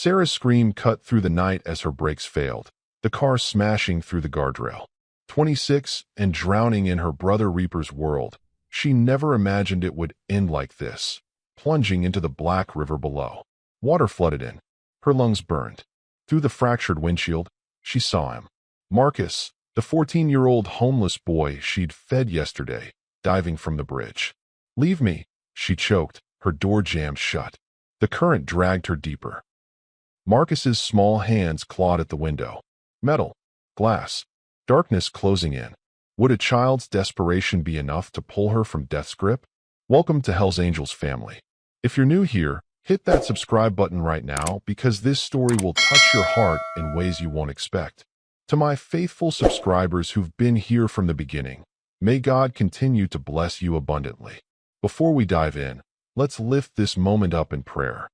Sarah's scream cut through the night as her brakes failed, the car smashing through the guardrail. 26 and drowning in her brother Reaper's world, she never imagined it would end like this, plunging into the black river below. Water flooded in. Her lungs burned. Through the fractured windshield, she saw him. Marcus, the 14-year-old homeless boy she'd fed yesterday, diving from the bridge. "Leave me," she choked, her door jammed shut. The current dragged her deeper. Marcus's small hands clawed at the window. Metal. Glass. Darkness closing in. Would a child's desperation be enough to pull her from death's grip? Welcome to Hell's Angels family. If you're new here, hit that subscribe button right now because this story will touch your heart in ways you won't expect. To my faithful subscribers who've been here from the beginning, may God continue to bless you abundantly. Before we dive in, let's lift this moment up in prayer.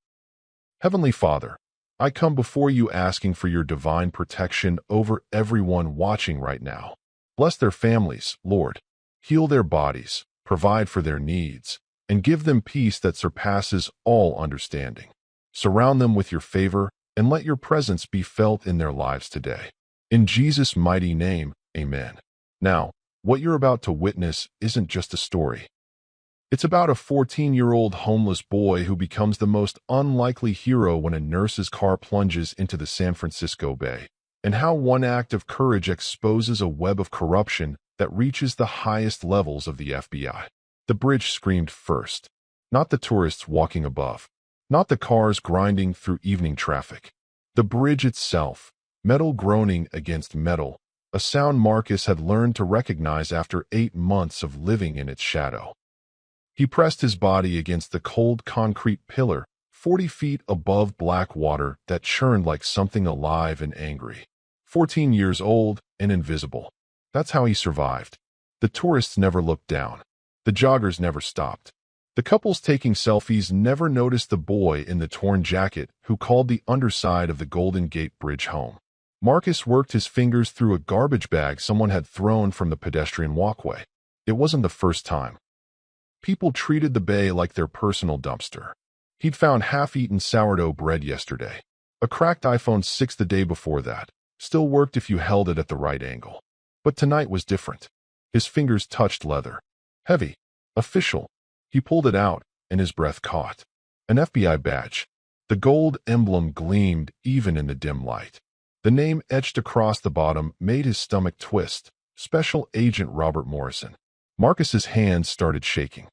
Heavenly Father, I come before you asking for your divine protection over everyone watching right now. Bless their families, Lord. Heal their bodies, provide for their needs, and give them peace that surpasses all understanding. Surround them with your favor and let your presence be felt in their lives today. In Jesus' mighty name, amen. Now, what you're about to witness isn't just a story. It's about a 14-year-old homeless boy who becomes the most unlikely hero when a nurse's car plunges into the San Francisco Bay, and how one act of courage exposes a web of corruption that reaches the highest levels of the FBI. The bridge screamed first, not the tourists walking above, not the cars grinding through evening traffic. The bridge itself, metal groaning against metal, a sound Marcus had learned to recognize after 8 months of living in its shadow. He pressed his body against the cold concrete pillar, 40 feet above black water that churned like something alive and angry. 14 years old and invisible. That's how he survived. The tourists never looked down. The joggers never stopped. The couples taking selfies never noticed the boy in the torn jacket who called the underside of the Golden Gate Bridge home. Marcus worked his fingers through a garbage bag someone had thrown from the pedestrian walkway. It wasn't the first time. People treated the bay like their personal dumpster. He'd found half-eaten sourdough bread yesterday. A cracked iPhone 6 the day before that. Still worked if you held it at the right angle. But tonight was different. His fingers touched leather. Heavy. Official. He pulled it out, and his breath caught. An FBI badge. The gold emblem gleamed even in the dim light. The name etched across the bottom made his stomach twist. Special Agent Robert Morrison. Marcus's hands started shaking.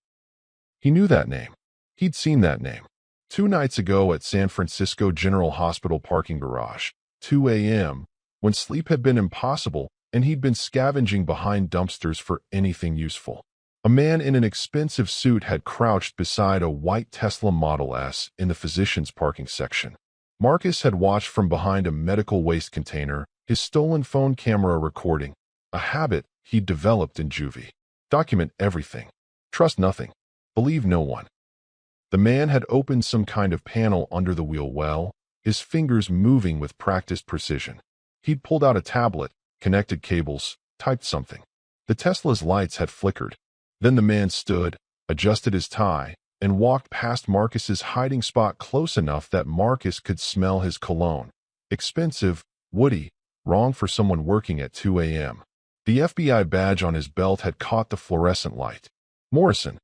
He knew that name. He'd seen that name. 2 nights ago at San Francisco General Hospital parking garage, 2 a.m., when sleep had been impossible and he'd been scavenging behind dumpsters for anything useful. A man in an expensive suit had crouched beside a white Tesla Model S in the physician's parking section. Marcus had watched from behind a medical waste container, his stolen phone camera recording, a habit he'd developed in juvie. Document everything. Trust nothing. Believe no one. The man had opened some kind of panel under the wheel well, his fingers moving with practiced precision. He'd pulled out a tablet, connected cables, typed something. The Tesla's lights had flickered. Then the man stood, adjusted his tie, and walked past Marcus's hiding spot close enough that Marcus could smell his cologne. Expensive, woody, wrong for someone working at 2 a.m. The FBI badge on his belt had caught the fluorescent light. Morrison.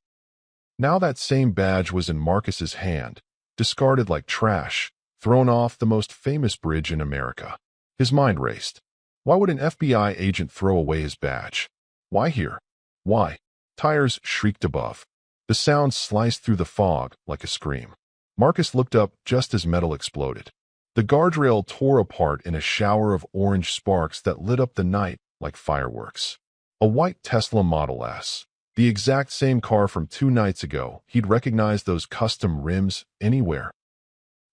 Now that same badge was in Marcus's hand, discarded like trash, thrown off the most famous bridge in America. His mind raced. Why would an FBI agent throw away his badge? Why here? Why? Tires shrieked above. The sound sliced through the fog like a scream. Marcus looked up just as metal exploded. The guardrail tore apart in a shower of orange sparks that lit up the night like fireworks. A white Tesla Model S. The exact same car from 2 nights ago. He'd recognize those custom rims anywhere.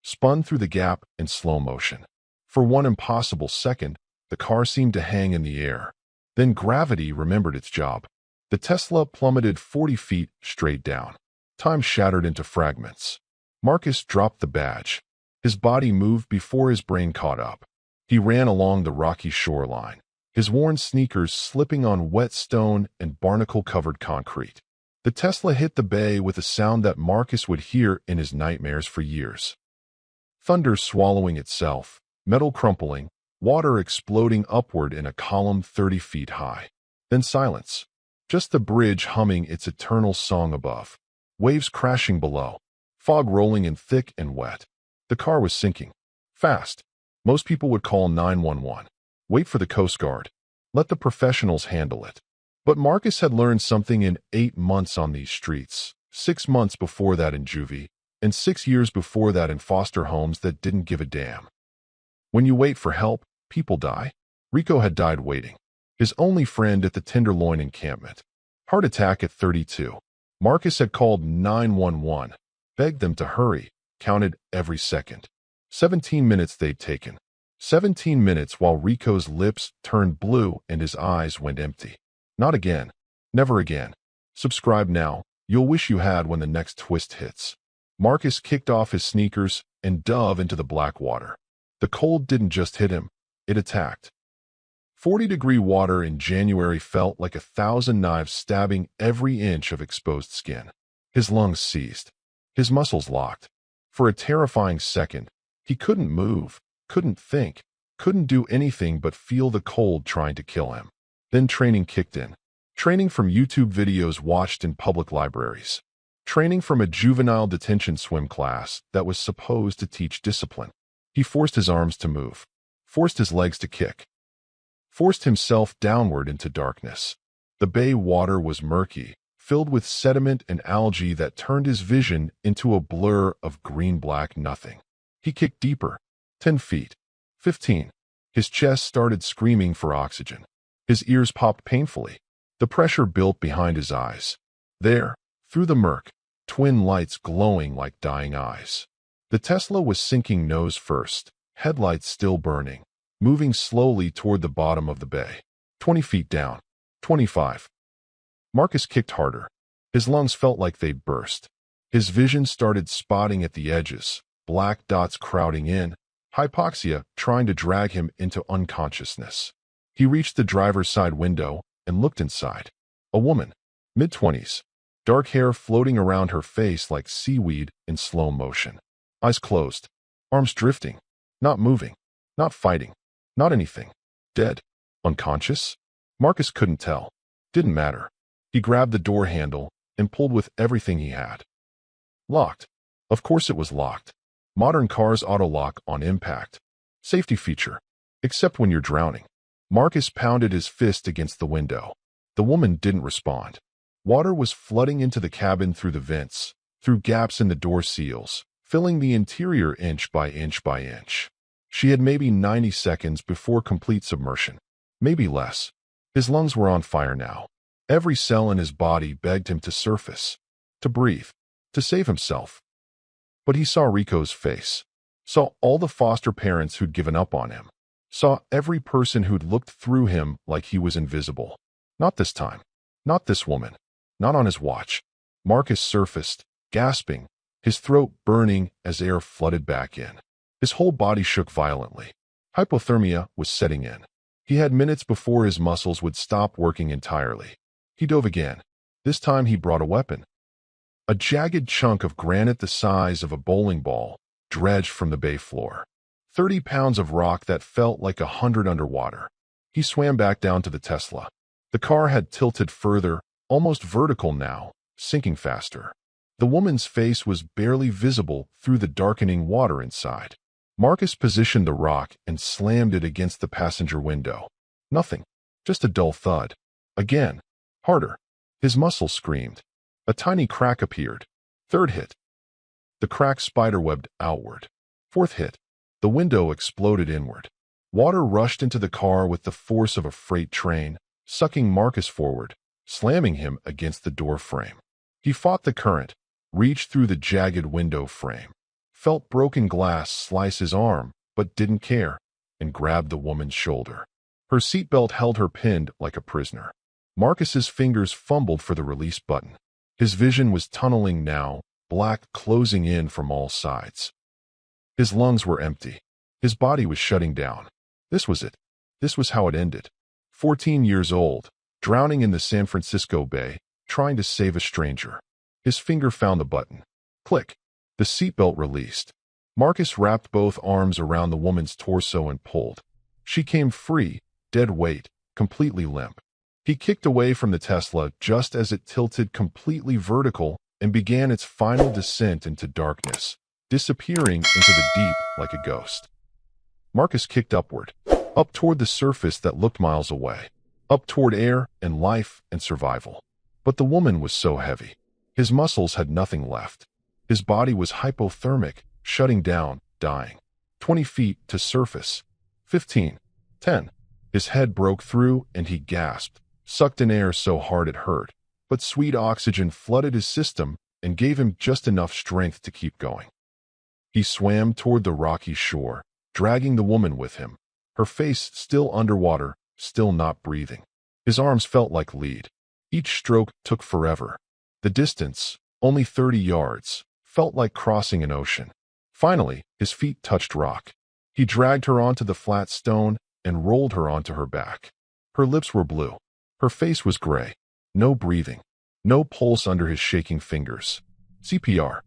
Spun through the gap in slow motion. For one impossible second, the car seemed to hang in the air. Then gravity remembered its job. The Tesla plummeted 40 feet straight down. Time shattered into fragments. Marcus dropped the badge. His body moved before his brain caught up. He ran along the rocky shoreline, his worn sneakers slipping on wet stone and barnacle-covered concrete. The Tesla hit the bay with a sound that Marcus would hear in his nightmares for years. Thunder swallowing itself, metal crumpling, water exploding upward in a column 30 feet high. Then silence. Just the bridge humming its eternal song above. Waves crashing below. Fog rolling in thick and wet. The car was sinking. Fast. Most people would call 911. Wait for the Coast Guard. Let the professionals handle it. But Marcus had learned something in 8 months on these streets, 6 months before that in juvie, and 6 years before that in foster homes that didn't give a damn. When you wait for help, people die. Rico had died waiting. His only friend at the Tenderloin encampment. Heart attack at 32. Marcus had called 911, begged them to hurry, counted every second. 17 minutes they'd taken. 17 minutes while Rico's lips turned blue and his eyes went empty. Not again. Never again. Subscribe now. You'll wish you had when the next twist hits. Marcus kicked off his sneakers and dove into the black water. The cold didn't just hit him. It attacked. 40-degree water in January felt like 1,000 knives stabbing every inch of exposed skin. His lungs seized. His muscles locked. For a terrifying second, he couldn't move, couldn't think, couldn't do anything but feel the cold trying to kill him. Then training kicked in. Training from YouTube videos watched in public libraries. Training from a juvenile detention swim class that was supposed to teach discipline. He forced his arms to move. Forced his legs to kick. Forced himself downward into darkness. The bay water was murky, filled with sediment and algae that turned his vision into a blur of green-black nothing. He kicked deeper. 10 feet. 15. His chest started screaming for oxygen. His ears popped painfully. The pressure built behind his eyes. There, through the murk, twin lights glowing like dying eyes. The Tesla was sinking nose first, headlights still burning, moving slowly toward the bottom of the bay. 20 feet down. 25. Marcus kicked harder. His lungs felt like they'd burst. His vision started spotting at the edges, black dots crowding in, hypoxia trying to drag him into unconsciousness. He reached the driver's side window and looked inside. A woman, mid-20s, dark hair floating around her face like seaweed in slow motion. Eyes closed, arms drifting, not moving, not fighting, not anything. Dead? Unconscious? Marcus couldn't tell. Didn't matter. He grabbed the door handle and pulled with everything he had. Locked. Of course it was locked. Modern cars auto-lock on impact. Safety feature. Except when you're drowning. Marcus pounded his fist against the window. The woman didn't respond. Water was flooding into the cabin through the vents, through gaps in the door seals, filling the interior inch by inch by inch. She had maybe 90 seconds before complete submersion. Maybe less. His lungs were on fire now. Every cell in his body begged him to surface, to breathe, to save himself. But he saw Rico's face, saw all the foster parents who'd given up on him, saw every person who'd looked through him like he was invisible. Not this time. Not this woman. Not on his watch. Marcus surfaced, gasping, his throat burning as air flooded back in. His whole body shook violently. Hypothermia was setting in. He had minutes before his muscles would stop working entirely. He dove again. This time he brought a weapon. A jagged chunk of granite the size of a bowling ball, dredged from the bay floor. 30 pounds of rock that felt like 100 underwater. He swam back down to the Tesla. The car had tilted further, almost vertical now, sinking faster. The woman's face was barely visible through the darkening water inside. Marcus positioned the rock and slammed it against the passenger window. Nothing. Just a dull thud. Again. Harder. His muscles screamed. A tiny crack appeared. Third hit. The crack spiderwebbed outward. Fourth hit. The window exploded inward. Water rushed into the car with the force of a freight train, sucking Marcus forward, slamming him against the door frame. He fought the current, reached through the jagged window frame, felt broken glass slice his arm, but didn't care, and grabbed the woman's shoulder. Her seatbelt held her pinned like a prisoner. Marcus's fingers fumbled for the release button. His vision was tunneling now, black closing in from all sides. His lungs were empty. His body was shutting down. This was it. This was how it ended. 14 years old, drowning in the San Francisco Bay, trying to save a stranger. His finger found the button. Click. The seatbelt released. Marcus wrapped both arms around the woman's torso and pulled. She came free, dead weight, completely limp. He kicked away from the Tesla just as it tilted completely vertical and began its final descent into darkness, disappearing into the deep like a ghost. Marcus kicked upward, up toward the surface that looked miles away, up toward air and life and survival. But the woman was so heavy. His muscles had nothing left. His body was hypothermic, shutting down, dying. 20 feet to surface. 15. 10. His head broke through and he gasped, sucked in air so hard it hurt. But sweet oxygen flooded his system and gave him just enough strength to keep going. He swam toward the rocky shore, dragging the woman with him, her face still underwater, still not breathing. His arms felt like lead. Each stroke took forever. The distance, only 30 yards, felt like crossing an ocean. Finally, his feet touched rock. He dragged her onto the flat stone and rolled her onto her back. Her lips were blue. Her face was gray. No breathing. No pulse under his shaking fingers. CPR.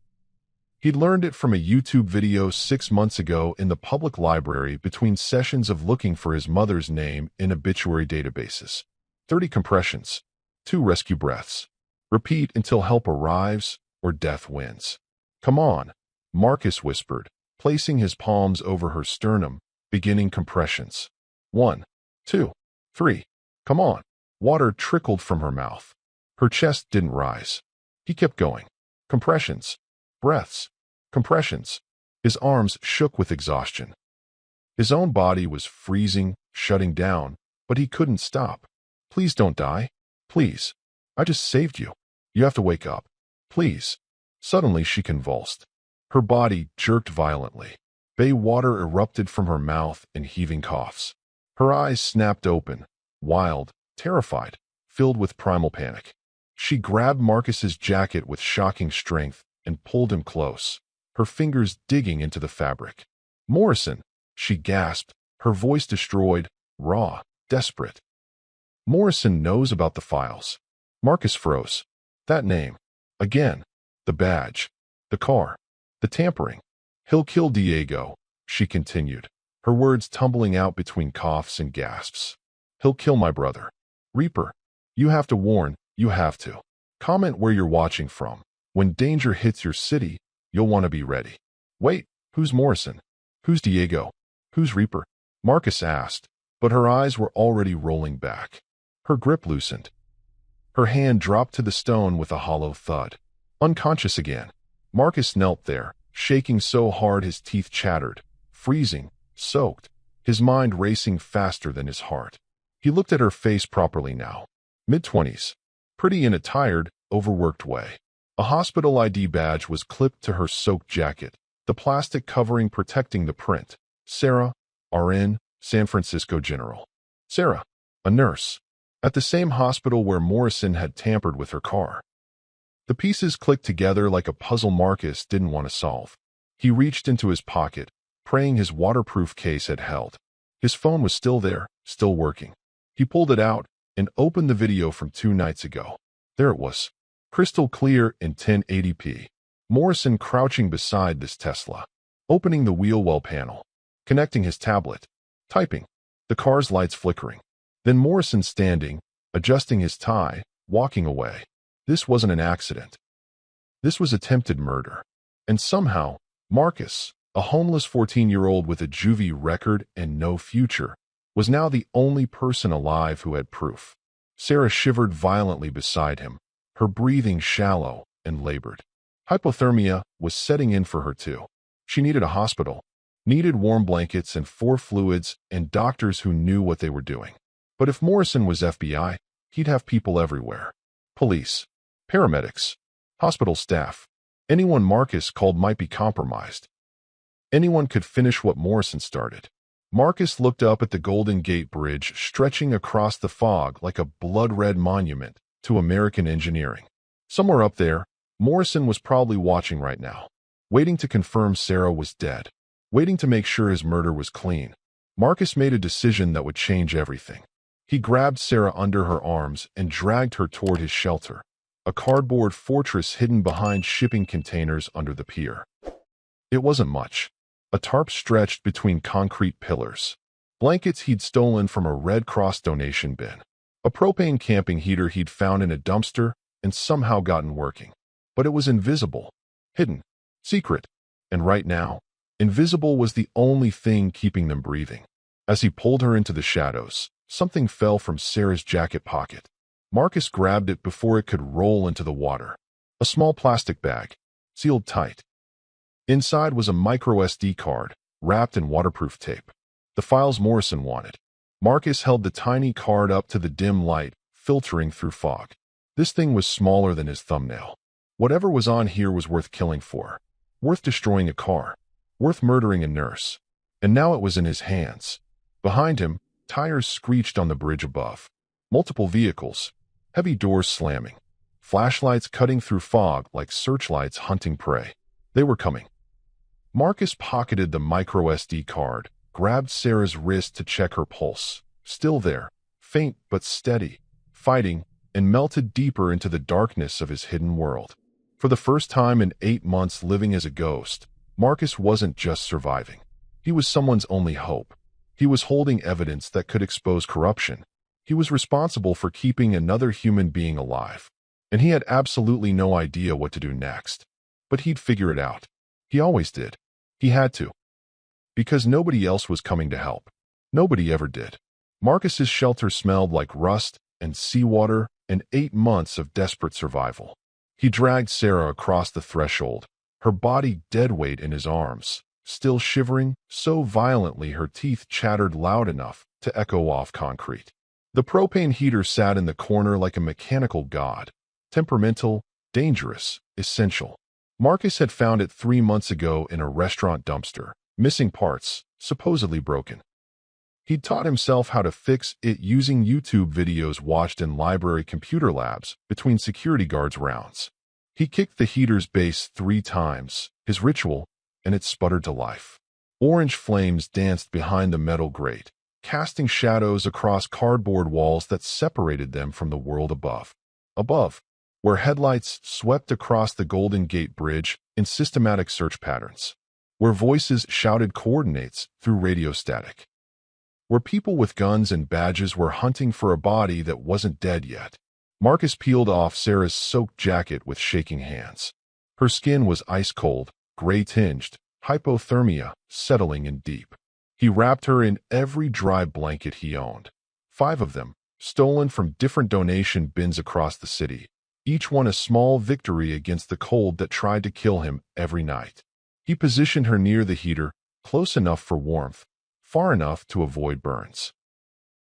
He'd learned it from a YouTube video 6 months ago in the public library between sessions of looking for his mother's name in obituary databases. 30 compressions. 2 rescue breaths. Repeat until help arrives or death wins. Come on, Marcus whispered, placing his palms over her sternum, beginning compressions. 1, 2, 3. Come on. Water trickled from her mouth. Her chest didn't rise. He kept going. Compressions. Breaths. Compressions. His arms shook with exhaustion. His own body was freezing, shutting down, but he couldn't stop. Please don't die. Please. I just saved you. You have to wake up. Please. Suddenly she convulsed. Her body jerked violently. Bay water erupted from her mouth in heaving coughs. Her eyes snapped open, wild, terrified, filled with primal panic. She grabbed Marcus's jacket with shocking strength and pulled him close, her fingers digging into the fabric. Morrison, she gasped, her voice destroyed, raw, desperate. Morrison knows about the files. Marcus froze. That name. Again. The badge. The car. The tampering. He'll kill Diego, she continued, her words tumbling out between coughs and gasps. He'll kill my brother. Reaper. You have to warn, you have to. Comment where you're watching from. When danger hits your city, you'll want to be ready. Wait, who's Morrison? Who's Diego? Who's Reaper? Marcus asked, but her eyes were already rolling back. Her grip loosened. Her hand dropped to the stone with a hollow thud. Unconscious again. Marcus knelt there, shaking so hard his teeth chattered, freezing, soaked, his mind racing faster than his heart. He looked at her face properly now. Mid-20s. Pretty in a tired, overworked way. A hospital ID badge was clipped to her soaked jacket, the plastic covering protecting the print. Sarah, RN, San Francisco General. Sarah, a nurse, at the same hospital where Morrison had tampered with her car. The pieces clicked together like a puzzle Marcus didn't want to solve. He reached into his pocket, praying his waterproof case had held. His phone was still there, still working. He pulled it out and opened the video from 2 nights ago. There it was, crystal clear in 1080p. Morrison crouching beside this Tesla, opening the wheel well panel, connecting his tablet, typing, the car's lights flickering. Then Morrison standing, adjusting his tie, walking away. This wasn't an accident. This was attempted murder. And somehow, Marcus, a homeless 14-year-old with a juvie record and no future, was now the only person alive who had proof. Sarah shivered violently beside him, her breathing shallow and labored. Hypothermia was setting in for her too. She needed a hospital, needed warm blankets and 4 fluids and doctors who knew what they were doing. But if Morrison was FBI, he'd have people everywhere. Police, paramedics, hospital staff. Anyone Marcus called might be compromised. Anyone could finish what Morrison started. Marcus looked up at the Golden Gate Bridge stretching across the fog like a blood-red monument to American engineering. Somewhere up there, Morrison was probably watching right now, waiting to confirm Sarah was dead, waiting to make sure his murder was clean. Marcus made a decision that would change everything. He grabbed Sarah under her arms and dragged her toward his shelter, a cardboard fortress hidden behind shipping containers under the pier. It wasn't much. A tarp stretched between concrete pillars. Blankets he'd stolen from a Red Cross donation bin. A propane camping heater he'd found in a dumpster and somehow gotten working. But it was invisible, hidden, secret, and right now, invisible was the only thing keeping them breathing. As he pulled her into the shadows, something fell from Sarah's jacket pocket. Marcus grabbed it before it could roll into the water. A small plastic bag, sealed tight. Inside was a micro SD card, wrapped in waterproof tape. The files Morrison wanted. Marcus held the tiny card up to the dim light, filtering through fog. This thing was smaller than his thumbnail. Whatever was on here was worth killing for. Worth destroying a car. Worth murdering a nurse. And now it was in his hands. Behind him, tires screeched on the bridge above. Multiple vehicles. Heavy doors slamming. Flashlights cutting through fog like searchlights hunting prey. They were coming. Marcus pocketed the micro SD card, grabbed Sarah's wrist to check her pulse. Still there, faint but steady, fighting, and melted deeper into the darkness of his hidden world. For the first time in 8 months living as a ghost, Marcus wasn't just surviving. He was someone's only hope. He was holding evidence that could expose corruption. He was responsible for keeping another human being alive. And he had absolutely no idea what to do next. But he'd figure it out. He always did. He had to. Because nobody else was coming to help. Nobody ever did. Marcus's shelter smelled like rust and seawater and 8 months of desperate survival. He dragged Sarah across the threshold, her body dead weight in his arms, still shivering so violently her teeth chattered loud enough to echo off concrete. The propane heater sat in the corner like a mechanical god, temperamental, dangerous, essential. Marcus had found it 3 months ago in a restaurant dumpster, missing parts, supposedly broken. He'd taught himself how to fix it using YouTube videos watched in library computer labs between security guards' rounds. He kicked the heater's base 3 times, his ritual, and it sputtered to life. Orange flames danced behind the metal grate, casting shadows across cardboard walls that separated them from the world above. Above, where headlights swept across the Golden Gate Bridge in systematic search patterns. Where voices shouted coordinates through radio static. Where people with guns and badges were hunting for a body that wasn't dead yet. Marcus peeled off Sarah's soaked jacket with shaking hands. Her skin was ice-cold, gray-tinged, hypothermia settling in deep. He wrapped her in every dry blanket he owned. 5 of them, stolen from different donation bins across the city. Each one a small victory against the cold that tried to kill him every night. He positioned her near the heater, close enough for warmth, far enough to avoid burns.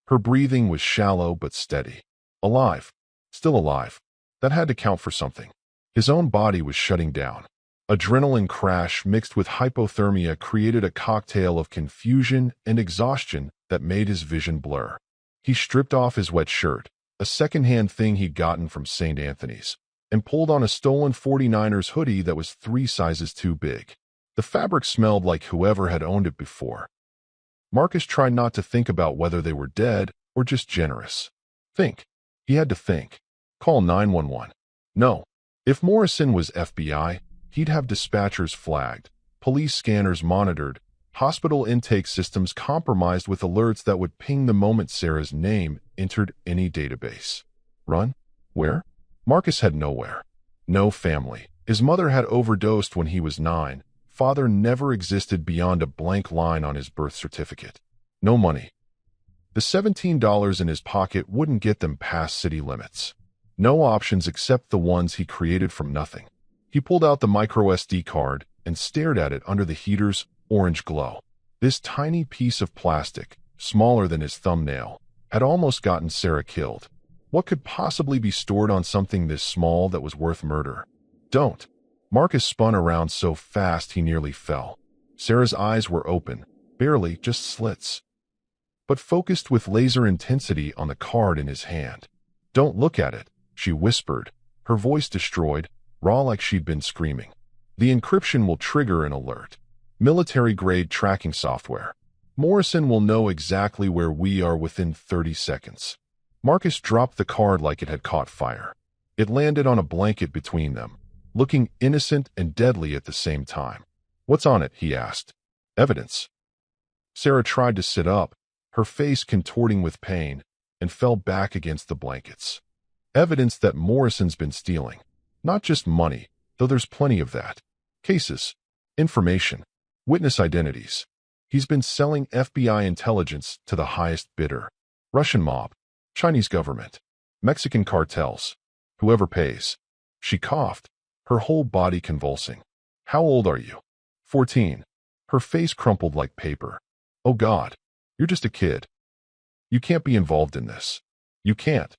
Her breathing was shallow but steady. Alive. Still alive. That had to count for something. His own body was shutting down. Adrenaline crash mixed with hypothermia created a cocktail of confusion and exhaustion that made his vision blur. He stripped off his wet shirt, a second-hand thing he'd gotten from St. Anthony's, and pulled on a stolen 49ers hoodie that was 3 sizes too big. The fabric smelled like whoever had owned it before. Marcus tried not to think about whether they were dead or just generous. Think. He had to think. Call 911. No. If Morrison was FBI, he'd have dispatchers flagged, police scanners monitored, hospital intake systems compromised with alerts that would ping the moment Sarah's name entered any database. Run? Where? Marcus had nowhere. No family. His mother had overdosed when he was 9. Father never existed beyond a blank line on his birth certificate. No money. The $17 in his pocket wouldn't get them past city limits. No options except the ones he created from nothing. He pulled out the micro SD card and stared at it under the heater's orange glow. This tiny piece of plastic, smaller than his thumbnail, had almost gotten Sarah killed. What could possibly be stored on something this small that was worth murder? Don't. Marcus spun around so fast he nearly fell. Sarah's eyes were open, barely, just slits, but focused with laser intensity on the card in his hand. Don't look at it, she whispered, her voice destroyed, raw like she'd been screaming. The encryption will trigger an alert. Military-grade tracking software. Morrison will know exactly where we are within 30 seconds. Marcus dropped the card like it had caught fire. It landed on a blanket between them, looking innocent and deadly at the same time. What's on it? He asked. Evidence. Sarah tried to sit up, her face contorting with pain, and fell back against the blankets. Evidence that Morrison's been stealing. Not just money, though there's plenty of that. Cases. Information. Witness identities. He's been selling FBI intelligence to the highest bidder. Russian mob. Chinese government. Mexican cartels. Whoever pays. She coughed, her whole body convulsing. How old are you? 14. Her face crumpled like paper. Oh God, you're just a kid. You can't be involved in this. You can't.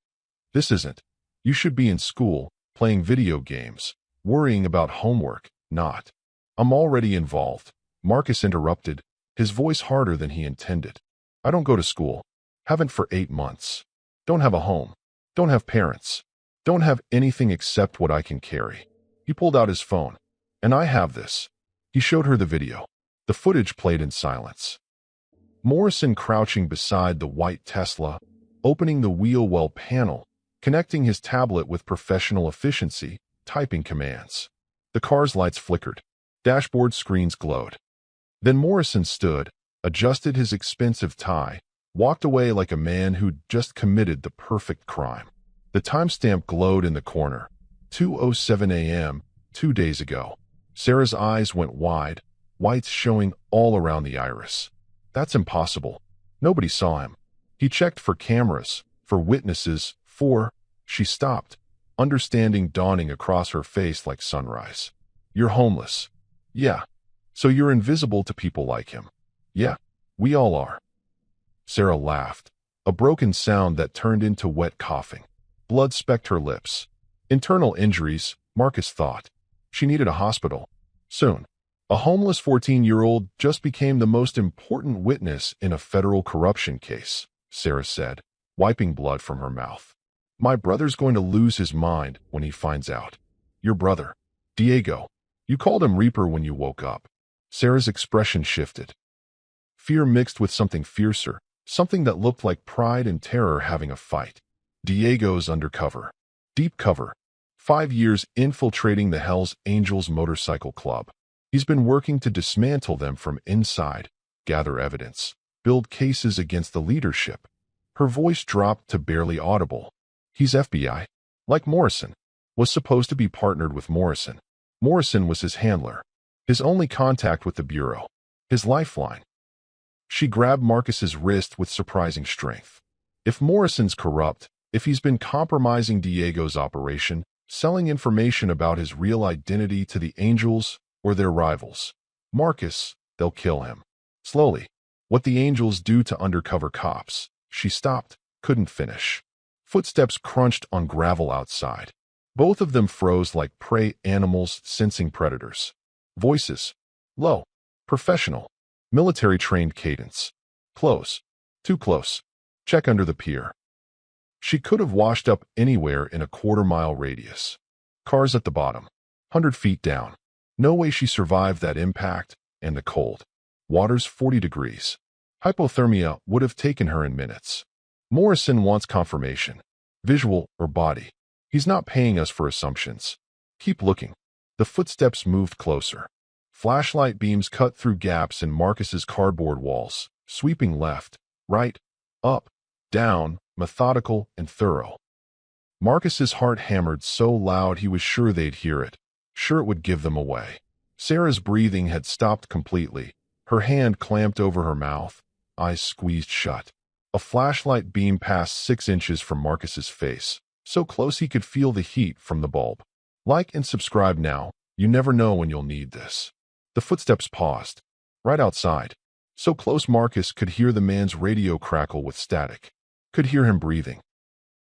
This isn't. You should be in school, playing video games, worrying about homework, not. I'm already involved. Marcus interrupted, his voice harder than he intended. I don't go to school. Haven't for 8 months. Don't have a home. Don't have parents. Don't have anything except what I can carry. He pulled out his phone. And I have this. He showed her the video. The footage played in silence. Morrison crouching beside the white Tesla, opening the wheel well panel, connecting his tablet with professional efficiency, typing commands. The car's lights flickered. Dashboard screens glowed. Then Morrison stood, adjusted his expensive tie, walked away like a man who'd just committed the perfect crime. The timestamp glowed in the corner. 2:07 a.m., 2 days ago. Sarah's eyes went wide, whites showing all around the iris. That's impossible. Nobody saw him. He checked for cameras, for witnesses, She stopped, understanding dawning across her face like sunrise. You're homeless. Yeah. So you're invisible to people like him. Yeah, we all are. Sarah laughed, a broken sound that turned into wet coughing. Blood specked her lips. Internal injuries, Marcus thought. She needed a hospital. Soon. A homeless 14-year-old just became the most important witness in a federal corruption case, Sarah said, wiping blood from her mouth. My brother's going to lose his mind when he finds out. Your brother. Diego. You called him Reaper when you woke up. Sarah's expression shifted. Fear mixed with something fiercer, something that looked like pride and terror having a fight. Diego's undercover. Deep cover. 5 years infiltrating the Hells Angels motorcycle club. He's been working to dismantle them from inside, gather evidence, build cases against the leadership. Her voice dropped to barely audible. He's FBI. Like Morrison. Was supposed to be partnered with Morrison. Morrison was his handler. His only contact with the Bureau. His lifeline. She grabbed Marcus's wrist with surprising strength. If Morrison's corrupt, if he's been compromising Diego's operation, selling information about his real identity to the Angels or their rivals, Marcus, they'll kill him. Slowly. What the Angels do to undercover cops. She stopped, couldn't finish. Footsteps crunched on gravel outside. Both of them froze like prey animals sensing predators. Voices. Low. Professional. Military-trained cadence. Close. Too close. Check under the pier. She could have washed up anywhere in a quarter-mile radius. Cars at the bottom. 100 feet down. No way she survived that impact, and the cold. Water's 40 degrees. Hypothermia would have taken her in minutes. Morrison wants confirmation. Visual or body. He's not paying us for assumptions. Keep looking. The footsteps moved closer. Flashlight beams cut through gaps in Marcus's cardboard walls, sweeping left, right, up, down, methodical and thorough. Marcus's heart hammered so loud he was sure they'd hear it, sure it would give them away. Sarah's breathing had stopped completely, her hand clamped over her mouth, eyes squeezed shut. A flashlight beam passed 6 inches from Marcus's face, so close he could feel the heat from the bulb. Like and subscribe now, you never know when you'll need this. The footsteps paused. Right outside. So close Marcus could hear the man's radio crackle with static. Could hear him breathing.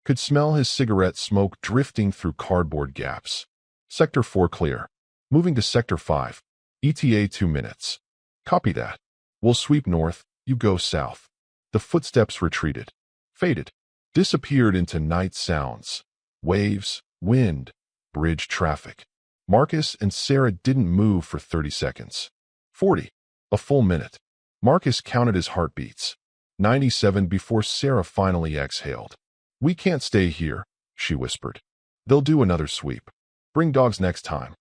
Could smell his cigarette smoke drifting through cardboard gaps. Sector 4 clear. Moving to Sector 5. ETA 2 minutes. Copy that. We'll sweep north, you go south. The footsteps retreated. Faded. Disappeared into night sounds. Waves, wind, bridge traffic. Marcus and Sarah didn't move for 30 seconds. 40. A full minute. Marcus counted his heartbeats. 97 before Sarah finally exhaled. We can't stay here, she whispered. They'll do another sweep. Bring dogs next time.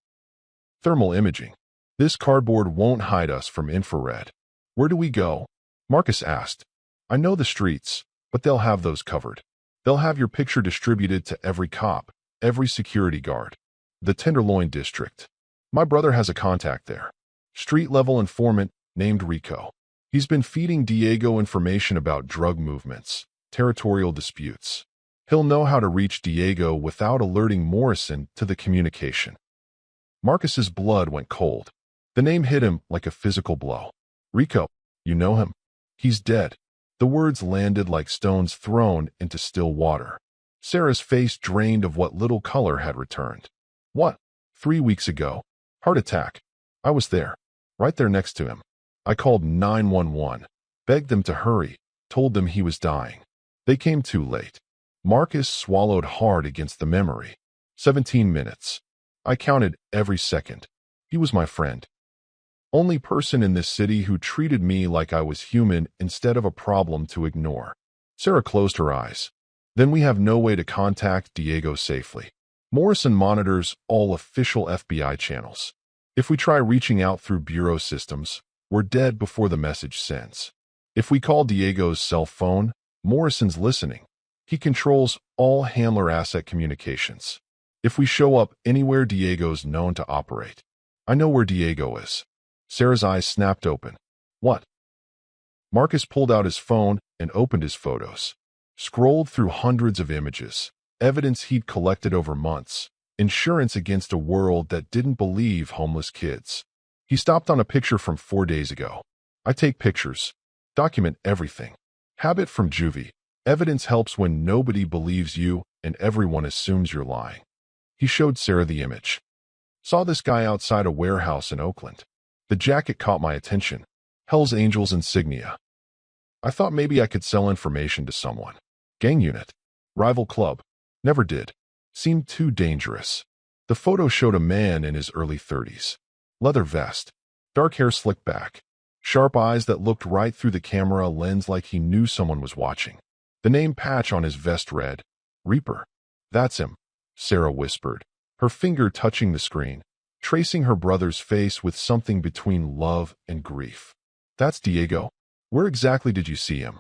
Thermal imaging. This cardboard won't hide us from infrared. Where do we go? Marcus asked. I know the streets, but they'll have those covered. They'll have your picture distributed to every cop, every security guard. The Tenderloin District. My brother has a contact there. Street-level informant named Rico. He's been feeding Diego information about drug movements, territorial disputes. He'll know how to reach Diego without alerting Morrison to the communication. Marcus's blood went cold. The name hit him like a physical blow. Rico, you know him? He's dead. The words landed like stones thrown into still water. Sarah's face drained of what little color had returned. What? 3 weeks ago. Heart attack. I was there. Right there next to him. I called 911, begged them to hurry, told them he was dying. They came too late. Marcus swallowed hard against the memory. 17 minutes. I counted every second. He was my friend. Only person in this city who treated me like I was human instead of a problem to ignore. Sarah closed her eyes. Then we have no way to contact Diego safely. Morrison monitors all official FBI channels. If we try reaching out through bureau systems, we're dead before the message sends. If we call Diego's cell phone, Morrison's listening. He controls all handler asset communications. If we show up anywhere Diego's known to operate, I know where Diego is. Sarah's eyes snapped open. What? Marcus pulled out his phone and opened his photos. Scrolled through hundreds of images, evidence he'd collected over months, insurance against a world that didn't believe homeless kids. He stopped on a picture from 4 days ago. I take pictures. Document everything. Habit from juvie. Evidence helps when nobody believes you and everyone assumes you're lying. He showed Sarah the image. Saw this guy outside a warehouse in Oakland. The jacket caught my attention. Hell's Angels insignia. I thought maybe I could sell information to someone. Gang unit. Rival club. Never did. Seemed too dangerous. The photo showed a man in his early 30s. Leather vest. Dark hair slicked back. Sharp eyes that looked right through the camera lens like he knew someone was watching. The name patch on his vest read, Reaper. That's him, Sarah whispered, her finger touching the screen, tracing her brother's face with something between love and grief. That's Diego. Where exactly did you see him?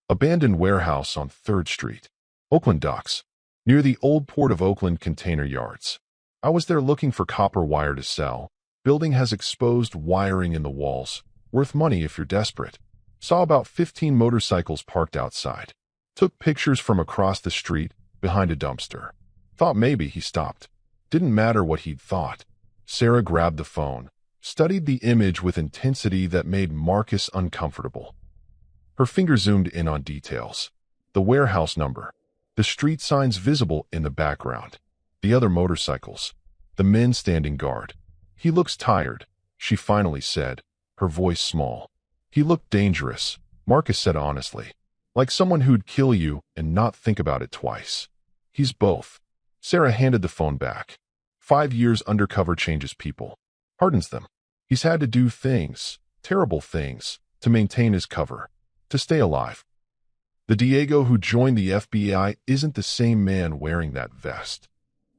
Abandoned warehouse on 3rd Street. Oakland Docks. Near the old Port of Oakland container yards. I was there looking for copper wire to sell. Building has exposed wiring in the walls. Worth money if you're desperate. Saw about 15 motorcycles parked outside. Took pictures from across the street, behind a dumpster. Thought maybe he stopped. Didn't matter what he'd thought. Sarah grabbed the phone, studied the image with intensity that made Marcus uncomfortable. Her finger zoomed in on details. The warehouse number. The street signs visible in the background. The other motorcycles. The men standing guard. He looks tired, she finally said, her voice small. He looked dangerous, Marcus said honestly. Like someone who'd kill you and not think about it twice. He's both. Sarah handed the phone back. 5 years undercover changes people. Hardens them. He's had to do things, terrible things, to maintain his cover. To stay alive. The Diego who joined the FBI isn't the same man wearing that vest.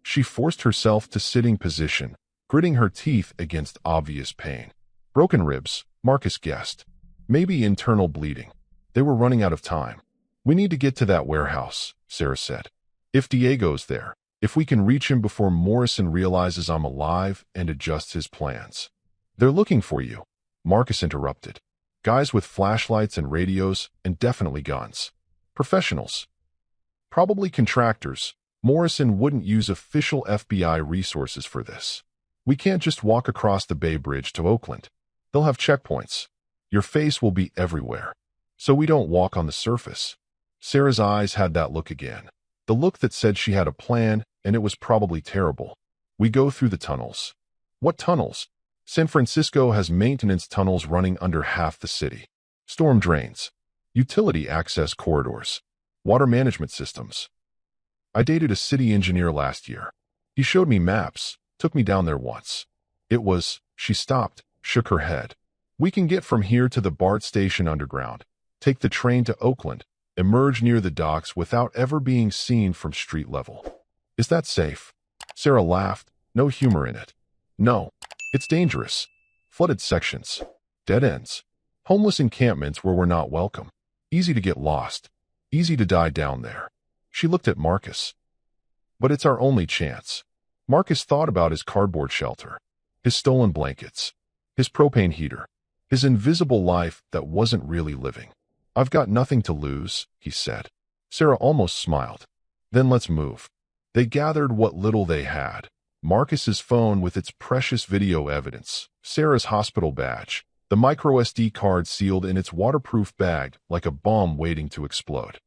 She forced herself to sitting position, gritting her teeth against obvious pain. Broken ribs, Marcus guessed. Maybe internal bleeding. They were running out of time. We need to get to that warehouse, Sarah said. If Diego's there, if we can reach him before Morrison realizes I'm alive and adjusts his plans. They're looking for you, Marcus interrupted. Guys with flashlights and radios and definitely guns. Professionals. Probably contractors. Morrison wouldn't use official FBI resources for this. We can't just walk across the Bay Bridge to Oakland. They'll have checkpoints. Your face will be everywhere. So we don't walk on the surface. Sarah's eyes had that look again. The look that said she had a plan, and it was probably terrible. We go through the tunnels. What tunnels? San Francisco has maintenance tunnels running under half the city. Storm drains. Utility access corridors. Water management systems. I dated a city engineer last year. He showed me maps, took me down there once. It was, she stopped, shook her head. We can get from here to the BART station underground, take the train to Oakland, emerge near the docks without ever being seen from street level. Is that safe? Sarah laughed, no humor in it. No, It's dangerous. Flooded sections. Dead ends. Homeless encampments where we're not welcome. Easy to get lost. Easy to die down there. She looked at Marcus. But it's our only chance. Marcus thought about his cardboard shelter, his stolen blankets, his propane heater, his invisible life that wasn't really living. I've got nothing to lose, he said. Sarah almost smiled. Then let's move. They gathered what little they had. Marcus's phone with its precious video evidence, Sarah's hospital badge, the micro SD card sealed in its waterproof bag like a bomb waiting to explode.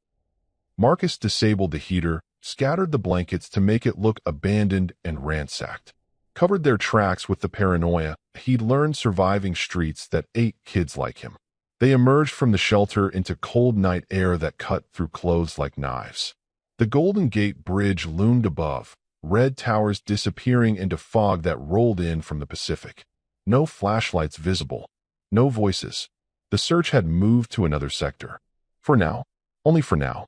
Marcus disabled the heater, scattered the blankets to make it look abandoned and ransacked, covered their tracks with the paranoia he'd learned surviving streets that ate kids like him. They emerged from the shelter into cold night air that cut through clothes like knives. The Golden Gate Bridge loomed above, red towers disappearing into fog that rolled in from the Pacific. No flashlights visible, no voices. The search had moved to another sector. For now, only for now.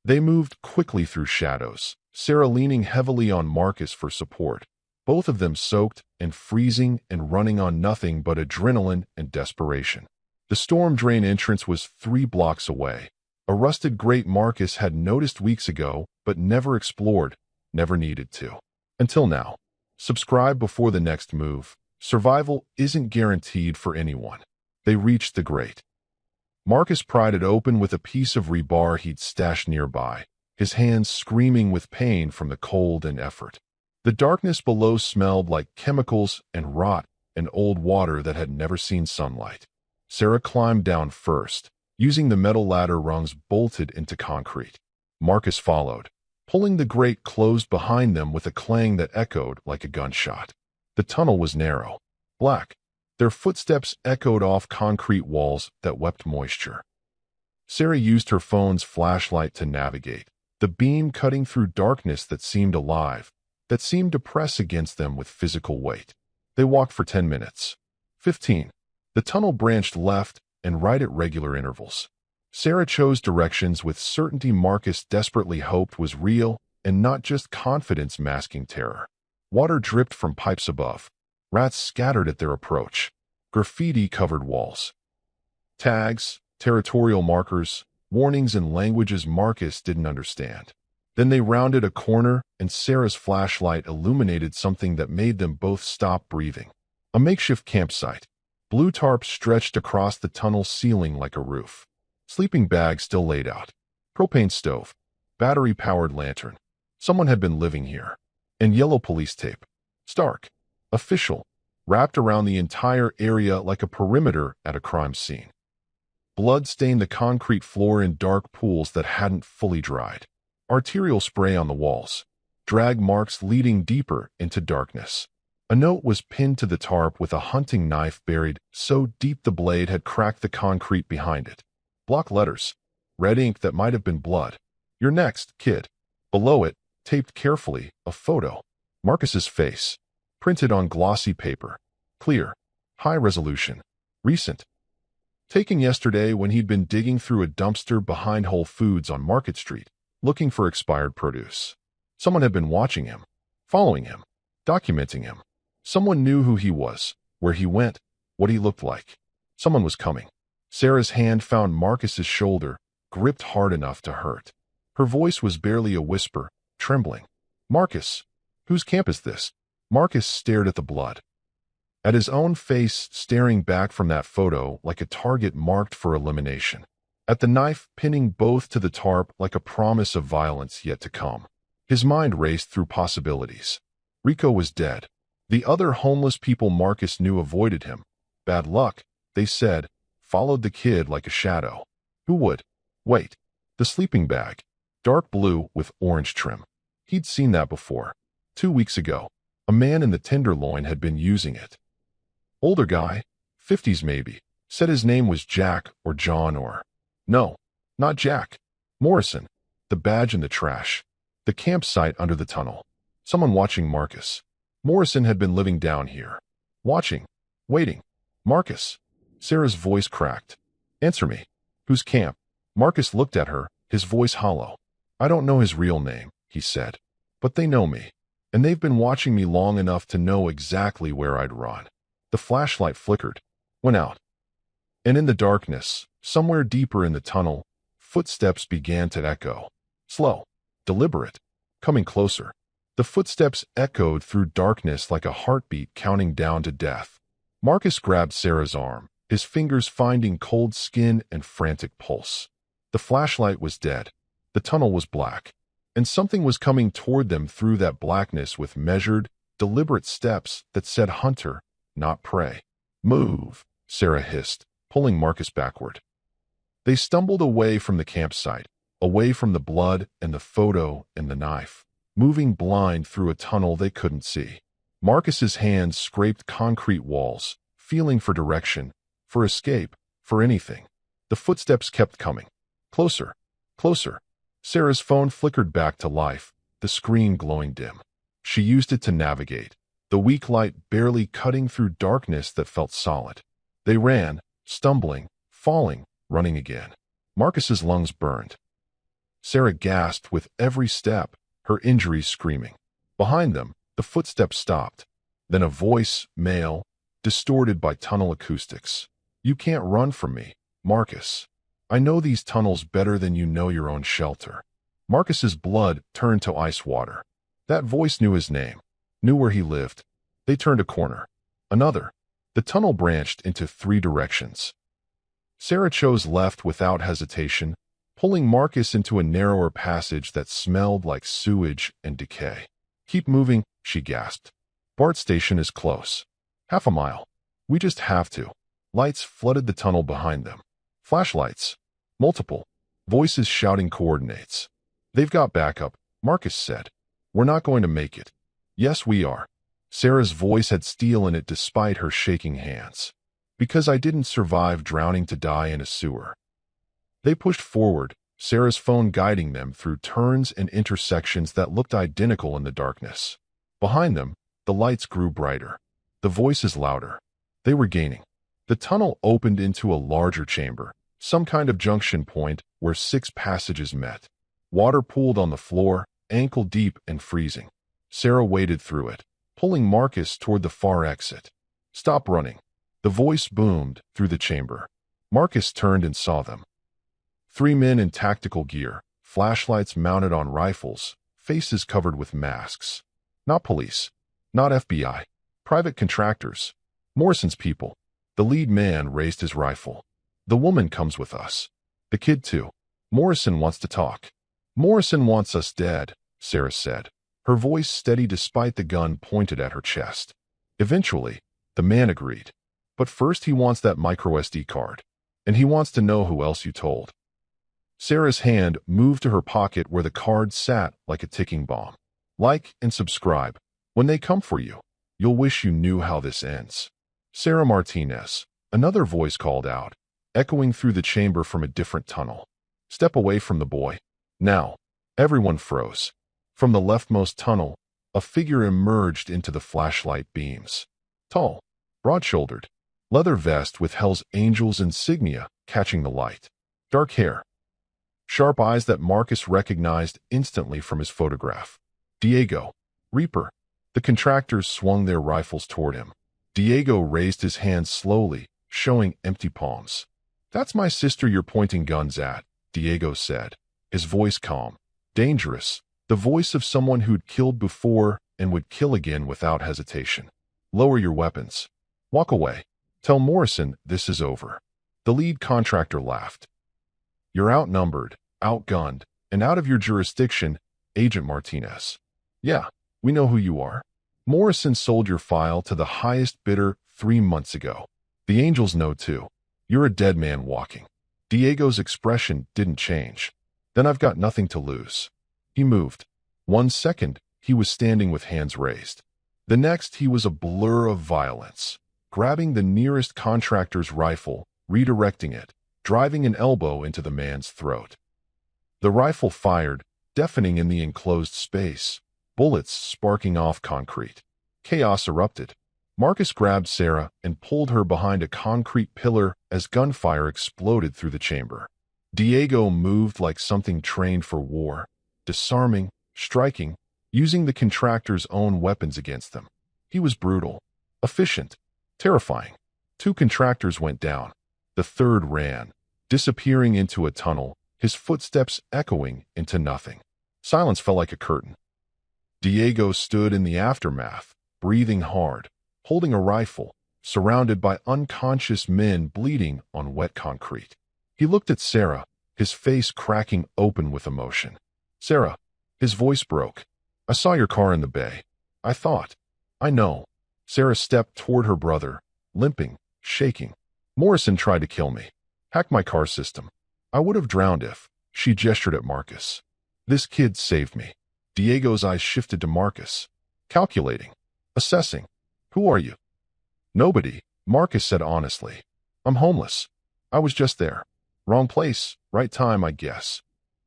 They moved quickly through shadows, Sarah leaning heavily on Marcus for support, both of them soaked and freezing and running on nothing but adrenaline and desperation. The storm drain entrance was 3 blocks away. A rusted grate Marcus had noticed weeks ago, but never explored, never needed to. Until now. Subscribe before the next move. Survival isn't guaranteed for anyone. They reached the grate. Marcus pried it open with a piece of rebar he'd stashed nearby, his hands screaming with pain from the cold and effort. The darkness below smelled like chemicals and rot and old water that had never seen sunlight. Sarah climbed down first, using the metal ladder rungs bolted into concrete. Marcus followed, pulling the grate closed behind them with a clang that echoed like a gunshot. The tunnel was narrow, black. Their footsteps echoed off concrete walls that wept moisture. Sarah used her phone's flashlight to navigate, the beam cutting through darkness that seemed alive, that seemed to press against them with physical weight. They walked for 10 minutes. 15. The tunnel branched left and right at regular intervals. Sarah chose directions with certainty Marcus desperately hoped was real and not just confidence masking terror. Water dripped from pipes above. Rats scattered at their approach. Graffiti covered walls. Tags, territorial markers, warnings in languages Marcus didn't understand. Then they rounded a corner, and Sarah's flashlight illuminated something that made them both stop breathing. A makeshift campsite. Blue tarps stretched across the tunnel ceiling like a roof. Sleeping bags still laid out. Propane stove. Battery-powered lantern. Someone had been living here. And yellow police tape. Stark. Official. Wrapped around the entire area like a perimeter at a crime scene. Blood stained the concrete floor in dark pools that hadn't fully dried. Arterial spray on the walls. Drag marks leading deeper into darkness. A note was pinned to the tarp with a hunting knife buried so deep the blade had cracked the concrete behind it. Block letters. Red ink that might have been blood. You're next, kid. Below it, taped carefully, a photo. Marcus's face. Printed on glossy paper. Clear. High resolution. Recent. Taken yesterday when he'd been digging through a dumpster behind Whole Foods on Market Street, looking for expired produce. Someone had been watching him, following him, documenting him. Someone knew who he was, where he went, what he looked like. Someone was coming. Sarah's hand found Marcus's shoulder, gripped hard enough to hurt. Her voice was barely a whisper, trembling. Marcus, whose camp is this? Marcus stared at the blood. At his own face staring back from that photo like a target marked for elimination. At the knife pinning both to the tarp like a promise of violence yet to come. His mind raced through possibilities. Rico was dead. The other homeless people Marcus knew avoided him. Bad luck, they said, followed the kid like a shadow. Who would? Wait. The sleeping bag. Dark blue with orange trim. He'd seen that before. 2 weeks ago. A man in the Tenderloin had been using it. Older guy, 50s maybe, said his name was Jack or John or... No, not Jack. Morrison. The badge in the trash. The campsite under the tunnel. Someone watching Marcus. Morrison had been living down here. Watching. Waiting. Marcus. Sarah's voice cracked. Answer me. Whose camp? Marcus looked at her, his voice hollow. I don't know his real name, he said. But they know me. and they've been watching me long enough to know exactly where I'd run. The flashlight flickered, went out, and in the darkness, somewhere deeper in the tunnel, footsteps began to echo. Slow, deliberate, coming closer. The footsteps echoed through darkness like a heartbeat counting down to death. Marcus grabbed Sarah's arm, his fingers finding cold skin and frantic pulse. The flashlight was dead. The tunnel was black, and something was coming toward them through that blackness with measured, deliberate steps that said hunter, not prey. Move, Sarah hissed, pulling Marcus backward. They stumbled away from the campsite, away from the blood and the photo and the knife, moving blind through a tunnel they couldn't see. Marcus's hands scraped concrete walls, feeling for direction, for escape, for anything. The footsteps kept coming. Closer, closer. Sarah's phone flickered back to life, the screen glowing dim. She used it to navigate, the weak light barely cutting through darkness that felt solid. They ran, stumbling, falling, running again. Marcus's lungs burned. Sarah gasped with every step, her injuries screaming. Behind them, the footsteps stopped. Then a voice, male, distorted by tunnel acoustics. You can't run from me, Marcus. I know these tunnels better than you know your own shelter. Marcus's blood turned to ice water. That voice knew his name, knew where he lived. They turned a corner. Another. The tunnel branched into 3 directions. Sarah chose left without hesitation, pulling Marcus into a narrower passage that smelled like sewage and decay. Keep moving, she gasped. Bart Station is close. Half a mile. We just have to. Lights flooded the tunnel behind them. Flashlights. Multiple. Voices shouting coordinates. They've got backup, Marcus said. We're not going to make it. Yes, we are. Sarah's voice had steel in it despite her shaking hands. Because I didn't survive drowning to die in a sewer. They pushed forward, Sarah's phone guiding them through turns and intersections that looked identical in the darkness. Behind them, the lights grew brighter. The voices louder. They were gaining. The tunnel opened into a larger chamber, some kind of junction point where 6 passages met. Water pooled on the floor, ankle deep and freezing. Sarah waded through it, pulling Marcus toward the far exit. Stop running. The voice boomed through the chamber. Marcus turned and saw them. 3 men in tactical gear, flashlights mounted on rifles, faces covered with masks. Not police. Not FBI. Private contractors. Morrison's people. The lead man raised his rifle. The woman comes with us. The kid too. Morrison wants to talk. Morrison wants us dead, Sarah said, her voice steady despite the gun pointed at her chest. Eventually, the man agreed. But first he wants that microSD card. And he wants to know who else you told. Sarah's hand moved to her pocket where the card sat like a ticking bomb. Like and subscribe. When they come for you, you'll wish you knew how this ends. Sarah Martinez, another voice called out, echoing through the chamber from a different tunnel. Step away from the boy. Now. Everyone froze. From the leftmost tunnel, a figure emerged into the flashlight beams. Tall, broad-shouldered, leather vest with Hell's Angels insignia catching the light. Dark hair. Sharp eyes that Marcus recognized instantly from his photograph. Diego. Reaper. The contractors swung their rifles toward him. Diego raised his hands slowly, showing empty palms. That's my sister you're pointing guns at, Diego said, his voice calm. Dangerous. The voice of someone who'd killed before and would kill again without hesitation. Lower your weapons. Walk away. Tell Morrison this is over. The lead contractor laughed. You're outnumbered, outgunned, and out of your jurisdiction, Agent Martinez. Yeah, we know who you are. Morrison sold your file to the highest bidder 3 months ago. The Angels know too. You're a dead man walking. Diego's expression didn't change. Then I've got nothing to lose. He moved. 1 second, he was standing with hands raised. The next, he was a blur of violence, grabbing the nearest contractor's rifle, redirecting it, driving an elbow into the man's throat. The rifle fired, deafening in the enclosed space, bullets sparking off concrete. Chaos erupted. Marcus grabbed Sarah and pulled her behind a concrete pillar as gunfire exploded through the chamber. Diego moved like something trained for war, disarming, striking, using the contractor's own weapons against them. He was brutal, efficient, terrifying. 2 contractors went down. The third ran, disappearing into a tunnel, his footsteps echoing into nothing. Silence fell like a curtain. Diego stood in the aftermath, breathing hard, holding a rifle, surrounded by unconscious men bleeding on wet concrete. He looked at Sarah, his face cracking open with emotion. "Sarah," his voice broke. "I saw your car in the bay. I thought." "I know." Sarah stepped toward her brother, limping, shaking. "Morrison tried to kill me. Hacked my car system. I would have drowned if—" She gestured at Marcus. "This kid saved me." Diego's eyes shifted to Marcus. Calculating. Assessing. "Who are you?" "Nobody," Marcus said honestly. "I'm homeless. I was just there. Wrong place, right time, I guess."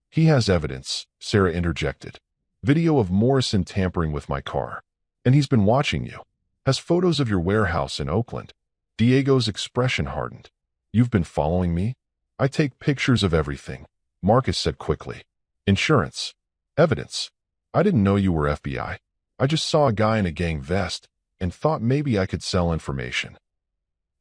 "He has evidence," Sarah interjected. "Video of Morrison tampering with my car. And he's been watching you. Has photos of your warehouse in Oakland." Diego's expression hardened. "You've been following me?" "I take pictures of everything," Marcus said quickly. "Insurance. Evidence. I didn't know you were FBI. I just saw a guy in a gang vest and thought maybe I could sell information."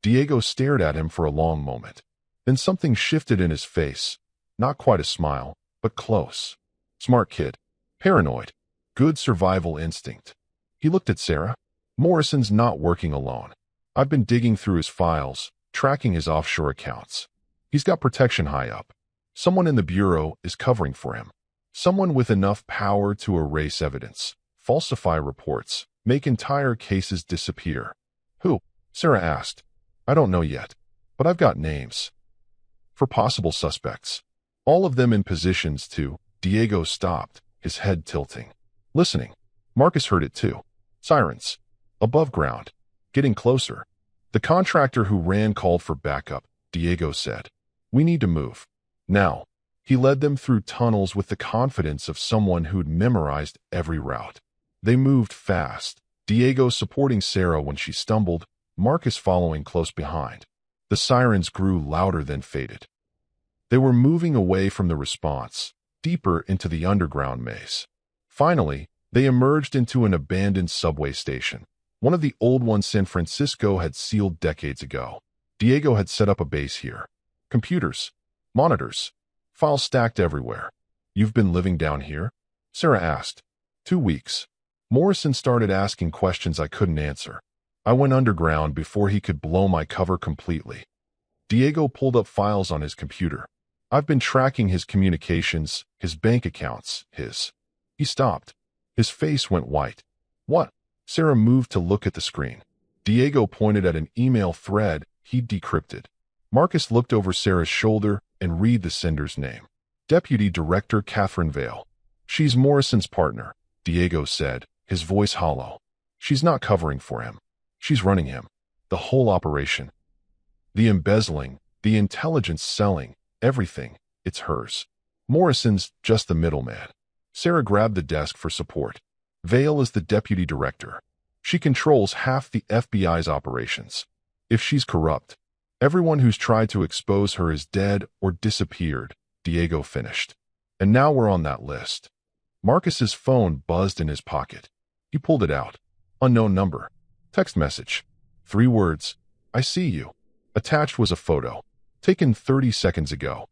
Diego stared at him for a long moment. Then something shifted in his face. Not quite a smile, but close. "Smart kid. Paranoid. Good survival instinct." He looked at Sarah. "Morrison's not working alone. I've been digging through his files, tracking his offshore accounts. He's got protection high up. Someone in the Bureau is covering for him. Someone with enough power to erase evidence, falsify reports, make entire cases disappear." "Who?" Sarah asked. "I don't know yet, but I've got names for possible suspects. All of them in positions to—" Diego stopped, his head tilting. Listening. Marcus heard it too. Sirens. Above ground. Getting closer. "The contractor who ran called for backup," Diego said. "We need to move. Now." He led them through tunnels with the confidence of someone who'd memorized every route. They moved fast, Diego supporting Sarah when she stumbled, Marcus following close behind. The sirens grew louder then faded. They were moving away from the response, deeper into the underground maze. Finally, they emerged into an abandoned subway station, one of the old ones San Francisco had sealed decades ago. Diego had set up a base here. Computers, monitors, files stacked everywhere. "You've been living down here?" Sarah asked. 2 weeks. Morrison started asking questions I couldn't answer. I went underground before he could blow my cover completely. Diego pulled up files on his computer. "I've been tracking his communications, his bank accounts, his—" He stopped. His face went white. "What?" Sarah moved to look at the screen. Diego pointed at an email thread he'd decrypted. Marcus looked over Sarah's shoulder and read the sender's name. "Deputy Director Catherine Vale." "She's Morrison's partner," Diego said, his voice hollow. "She's not covering for him. She's running him. The whole operation. The embezzling, the intelligence selling, everything, it's hers. Morrison's just the middleman." Sarah grabbed the desk for support. "Vale is the deputy director. She controls half the FBI's operations. If she's corrupt, everyone who's tried to expose her is dead or disappeared," Diego finished. "And now we're on that list." Marcus's phone buzzed in his pocket. He pulled it out. Unknown number. Text message. 3 words. "I see you." Attached was a photo, taken 30 seconds ago.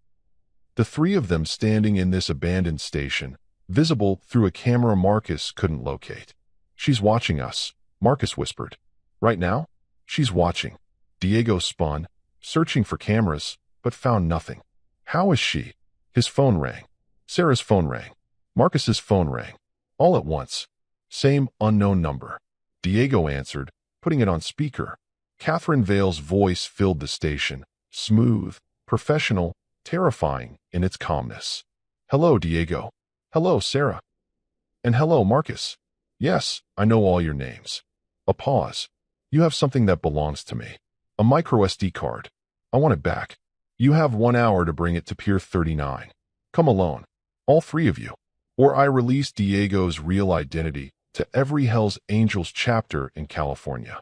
The 3 of them standing in this abandoned station, visible through a camera Marcus couldn't locate. "She's watching us," Marcus whispered. "Right now?" "She's watching." Diego spun, searching for cameras, but found nothing. "How is she?" His phone rang. Sarah's phone rang. Marcus's phone rang. All at once. Same unknown number. Diego answered, putting it on speaker. Catherine Vale's voice filled the station, smooth, professional, terrifying in its calmness. "Hello, Diego." "Hello, Sarah." "And hello, Marcus." "Yes, I know all your names." A pause. "You have something that belongs to me. A micro SD card. I want it back. You have 1 hour to bring it to Pier 39. Come alone. All 3 of you. Or I release Diego's real identity to every Hell's Angels chapter in California."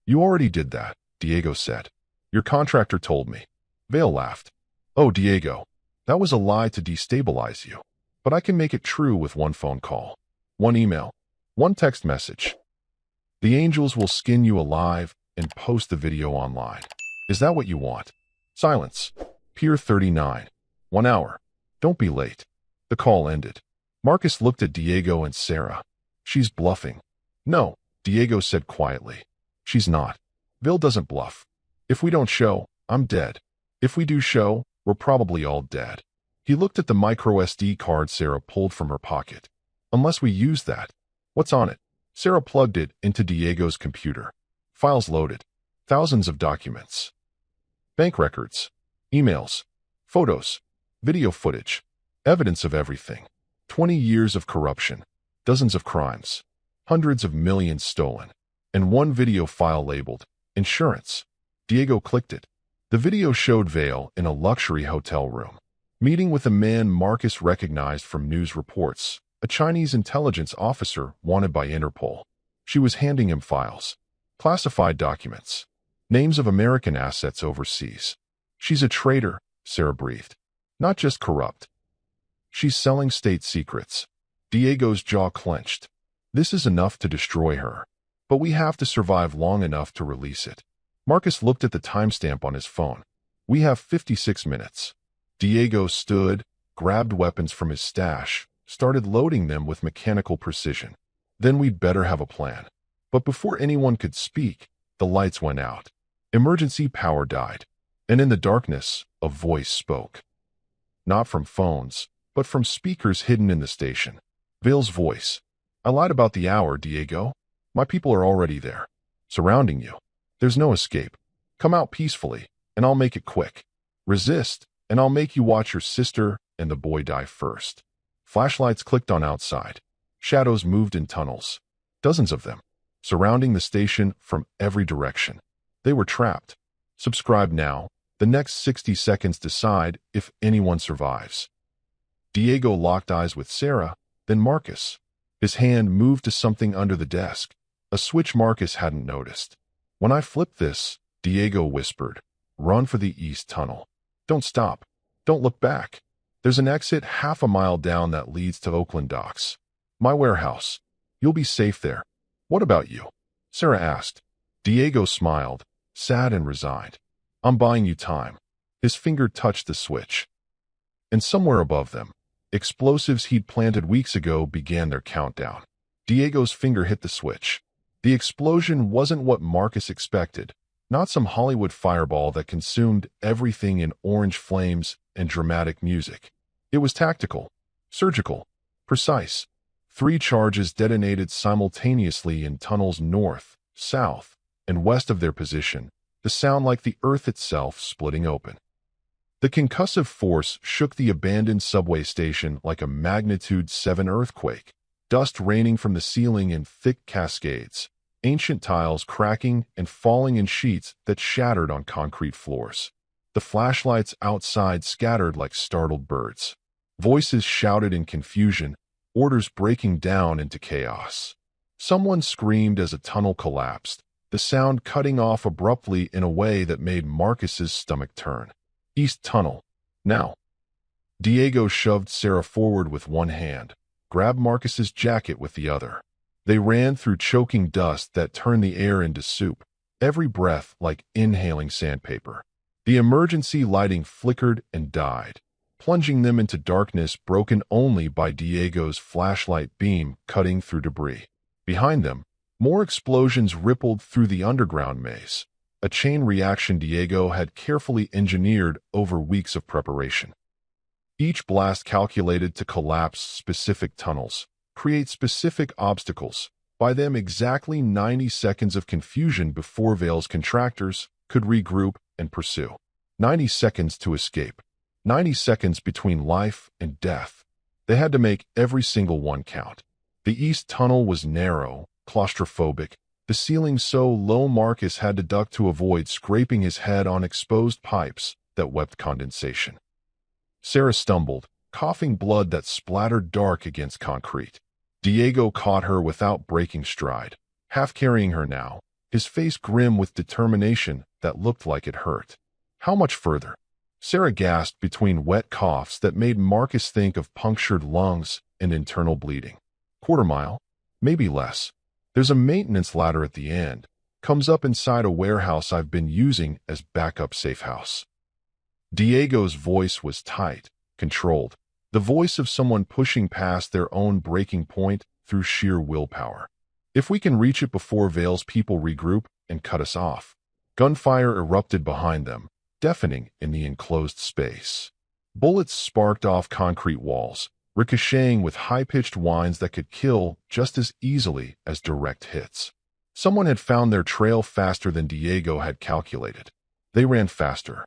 "You already did that," Diego said. "Your contractor told me." Vale laughed. "Oh, Diego, that was a lie to destabilize you. But I can make it true with 1 phone call. 1 email. One text message. The angels will skin you alive and post the video online. Is that what you want? Silence. Pier 39. 1 hour. Don't be late. The call ended. Marcus looked at Diego and Sarah. She's bluffing. No, Diego said quietly. She's not. Vil doesn't bluff. If we don't show, I'm dead. If we do show, we're probably all dead. He looked at the micro SD card Sarah pulled from her pocket. Unless we use that. What's on it? Sarah plugged it into Diego's computer. Files loaded. Thousands of documents. Bank records. Emails. Photos. Video footage. Evidence of everything. 20 years of corruption. Dozens of crimes. Hundreds of millions stolen. And one video file labeled Insurance. Diego clicked it. The video showed Vale in a luxury hotel room, meeting with a man Marcus recognized from news reports, a Chinese intelligence officer wanted by Interpol. She was handing him files. Classified documents. Names of American assets overseas. She's a traitor, Sarah breathed. Not just corrupt. She's selling state secrets. Diego's jaw clenched. This is enough to destroy her. But we have to survive long enough to release it. Marcus looked at the timestamp on his phone. We have 56 minutes. Diego stood, grabbed weapons from his stash, started loading them with mechanical precision. Then we'd better have a plan. But before anyone could speak, the lights went out. Emergency power died. And in the darkness, a voice spoke. Not from phones, but from speakers hidden in the station. Vale's voice. I lied about the hour, Diego. My people are already there, surrounding you. There's no escape. Come out peacefully, and I'll make it quick. Resist, and I'll make you watch your sister and the boy die first. Flashlights clicked on outside. Shadows moved in tunnels. Dozens of them, surrounding the station from every direction. They were trapped. Subscribe now. The next 60 seconds decide if anyone survives. Diego locked eyes with Sarah, then Marcus. His hand moved to something under the desk, a switch Marcus hadn't noticed. When I flip this, Diego whispered, run for the east tunnel. Don't stop. Don't look back. There's an exit half a mile down that leads to Oakland docks. My warehouse. You'll be safe there. What about you? Sarah asked. Diego smiled, sad and resigned. I'm buying you time. His finger touched the switch. And somewhere above them, explosives he'd planted weeks ago began their countdown. Diego's finger hit the switch. The explosion wasn't what Marcus expected, not some Hollywood fireball that consumed everything in orange flames and dramatic music. It was tactical, surgical, precise. 3 charges detonated simultaneously in tunnels north, south, and west of their position, the sound like the earth itself splitting open. The concussive force shook the abandoned subway station like a magnitude 7 earthquake, dust raining from the ceiling in thick cascades, ancient tiles cracking and falling in sheets that shattered on concrete floors. The flashlights outside scattered like startled birds. Voices shouted in confusion, orders breaking down into chaos. Someone screamed as a tunnel collapsed, the sound cutting off abruptly in a way that made Marcus's stomach turn. East Tunnel. Now. Diego shoved Sarah forward with one hand, grabbed Marcus's jacket with the other. They ran through choking dust that turned the air into soup, every breath like inhaling sandpaper. The emergency lighting flickered and died, plunging them into darkness broken only by Diego's flashlight beam cutting through debris. Behind them, more explosions rippled through the underground maze, a chain reaction Diego had carefully engineered over weeks of preparation. Each blast calculated to collapse specific tunnels, create specific obstacles, buy them exactly 90 seconds of confusion before Vale's contractors could regroup and pursue. 90 seconds to escape. 90 seconds between life and death. They had to make every single one count. The east tunnel was narrow, claustrophobic, the ceiling so low Marcus had to duck to avoid scraping his head on exposed pipes that wept condensation. Sarah stumbled, coughing blood that splattered dark against concrete. Diego caught her without breaking stride, half carrying her now, his face grim with determination that looked like it hurt. How much further? Sarah gasped between wet coughs that made Marcus think of punctured lungs and internal bleeding. Quarter mile? Maybe less. There's a maintenance ladder at the end. Comes up inside a warehouse I've been using as backup safe house. Diego's voice was tight, controlled. The voice of someone pushing past their own breaking point through sheer willpower. If we can reach it before Vale's people regroup and cut us off. Gunfire erupted behind them, deafening in the enclosed space. Bullets sparked off concrete walls, ricocheting with high-pitched whines that could kill just as easily as direct hits. Someone had found their trail faster than Diego had calculated. They ran faster.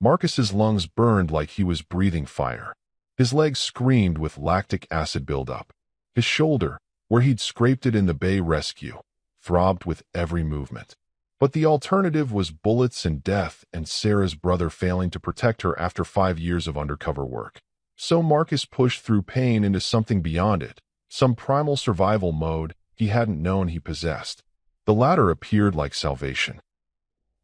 Marcus's lungs burned like he was breathing fire. His legs screamed with lactic acid buildup. His shoulder, where he'd scraped it in the Bay rescue, throbbed with every movement. But the alternative was bullets and death, and Sarah's brother failing to protect her after 5 years of undercover work. So Marcus pushed through pain into something beyond it, some primal survival mode he hadn't known he possessed. The latter appeared like salvation.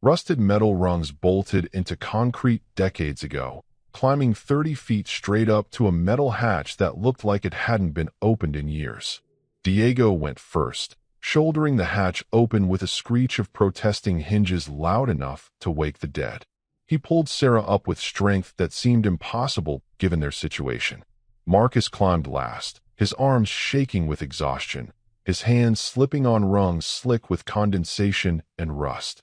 Rusted metal rungs bolted into concrete decades ago, climbing 30 feet straight up to a metal hatch that looked like it hadn't been opened in years. Diego went first, shouldering the hatch open with a screech of protesting hinges loud enough to wake the dead. He pulled Sarah up with strength that seemed impossible given their situation. Marcus climbed last, his arms shaking with exhaustion, his hands slipping on rungs slick with condensation and rust.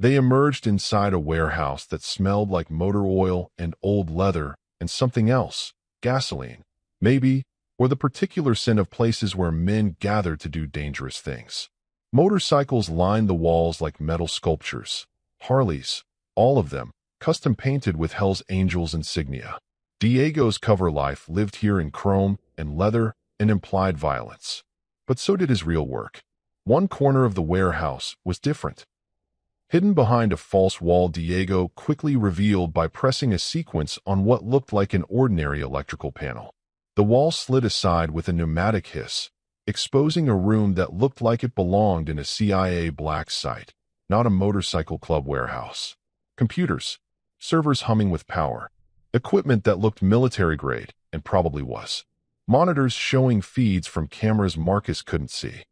They emerged inside a warehouse that smelled like motor oil and old leather and something else, gasoline, maybe, or the particular scent of places where men gathered to do dangerous things. Motorcycles lined the walls like metal sculptures. Harleys, all of them, custom painted with Hell's Angels insignia. Diego's cover life lived here in chrome and leather and implied violence. But so did his real work. One corner of the warehouse was different. Hidden behind a false wall, Diego quickly revealed by pressing a sequence on what looked like an ordinary electrical panel. The wall slid aside with a pneumatic hiss, exposing a room that looked like it belonged in a CIA black site, not a motorcycle club warehouse. Computers, servers humming with power, equipment that looked military-grade, and probably was. Monitors showing feeds from cameras Marcus couldn't see.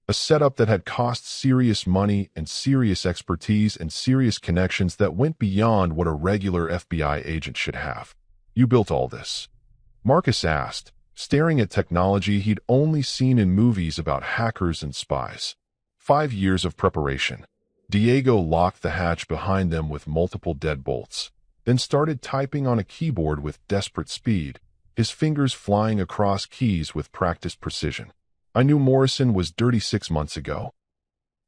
A setup that had cost serious money and serious expertise and serious connections that went beyond what a regular FBI agent should have. "You built all this?" Marcus asked, staring at technology he'd only seen in movies about hackers and spies. 5 years of preparation. Diego locked the hatch behind them with multiple deadbolts, then started typing on a keyboard with desperate speed, his fingers flying across keys with practiced precision. "I knew Morrison was dirty 6 months ago.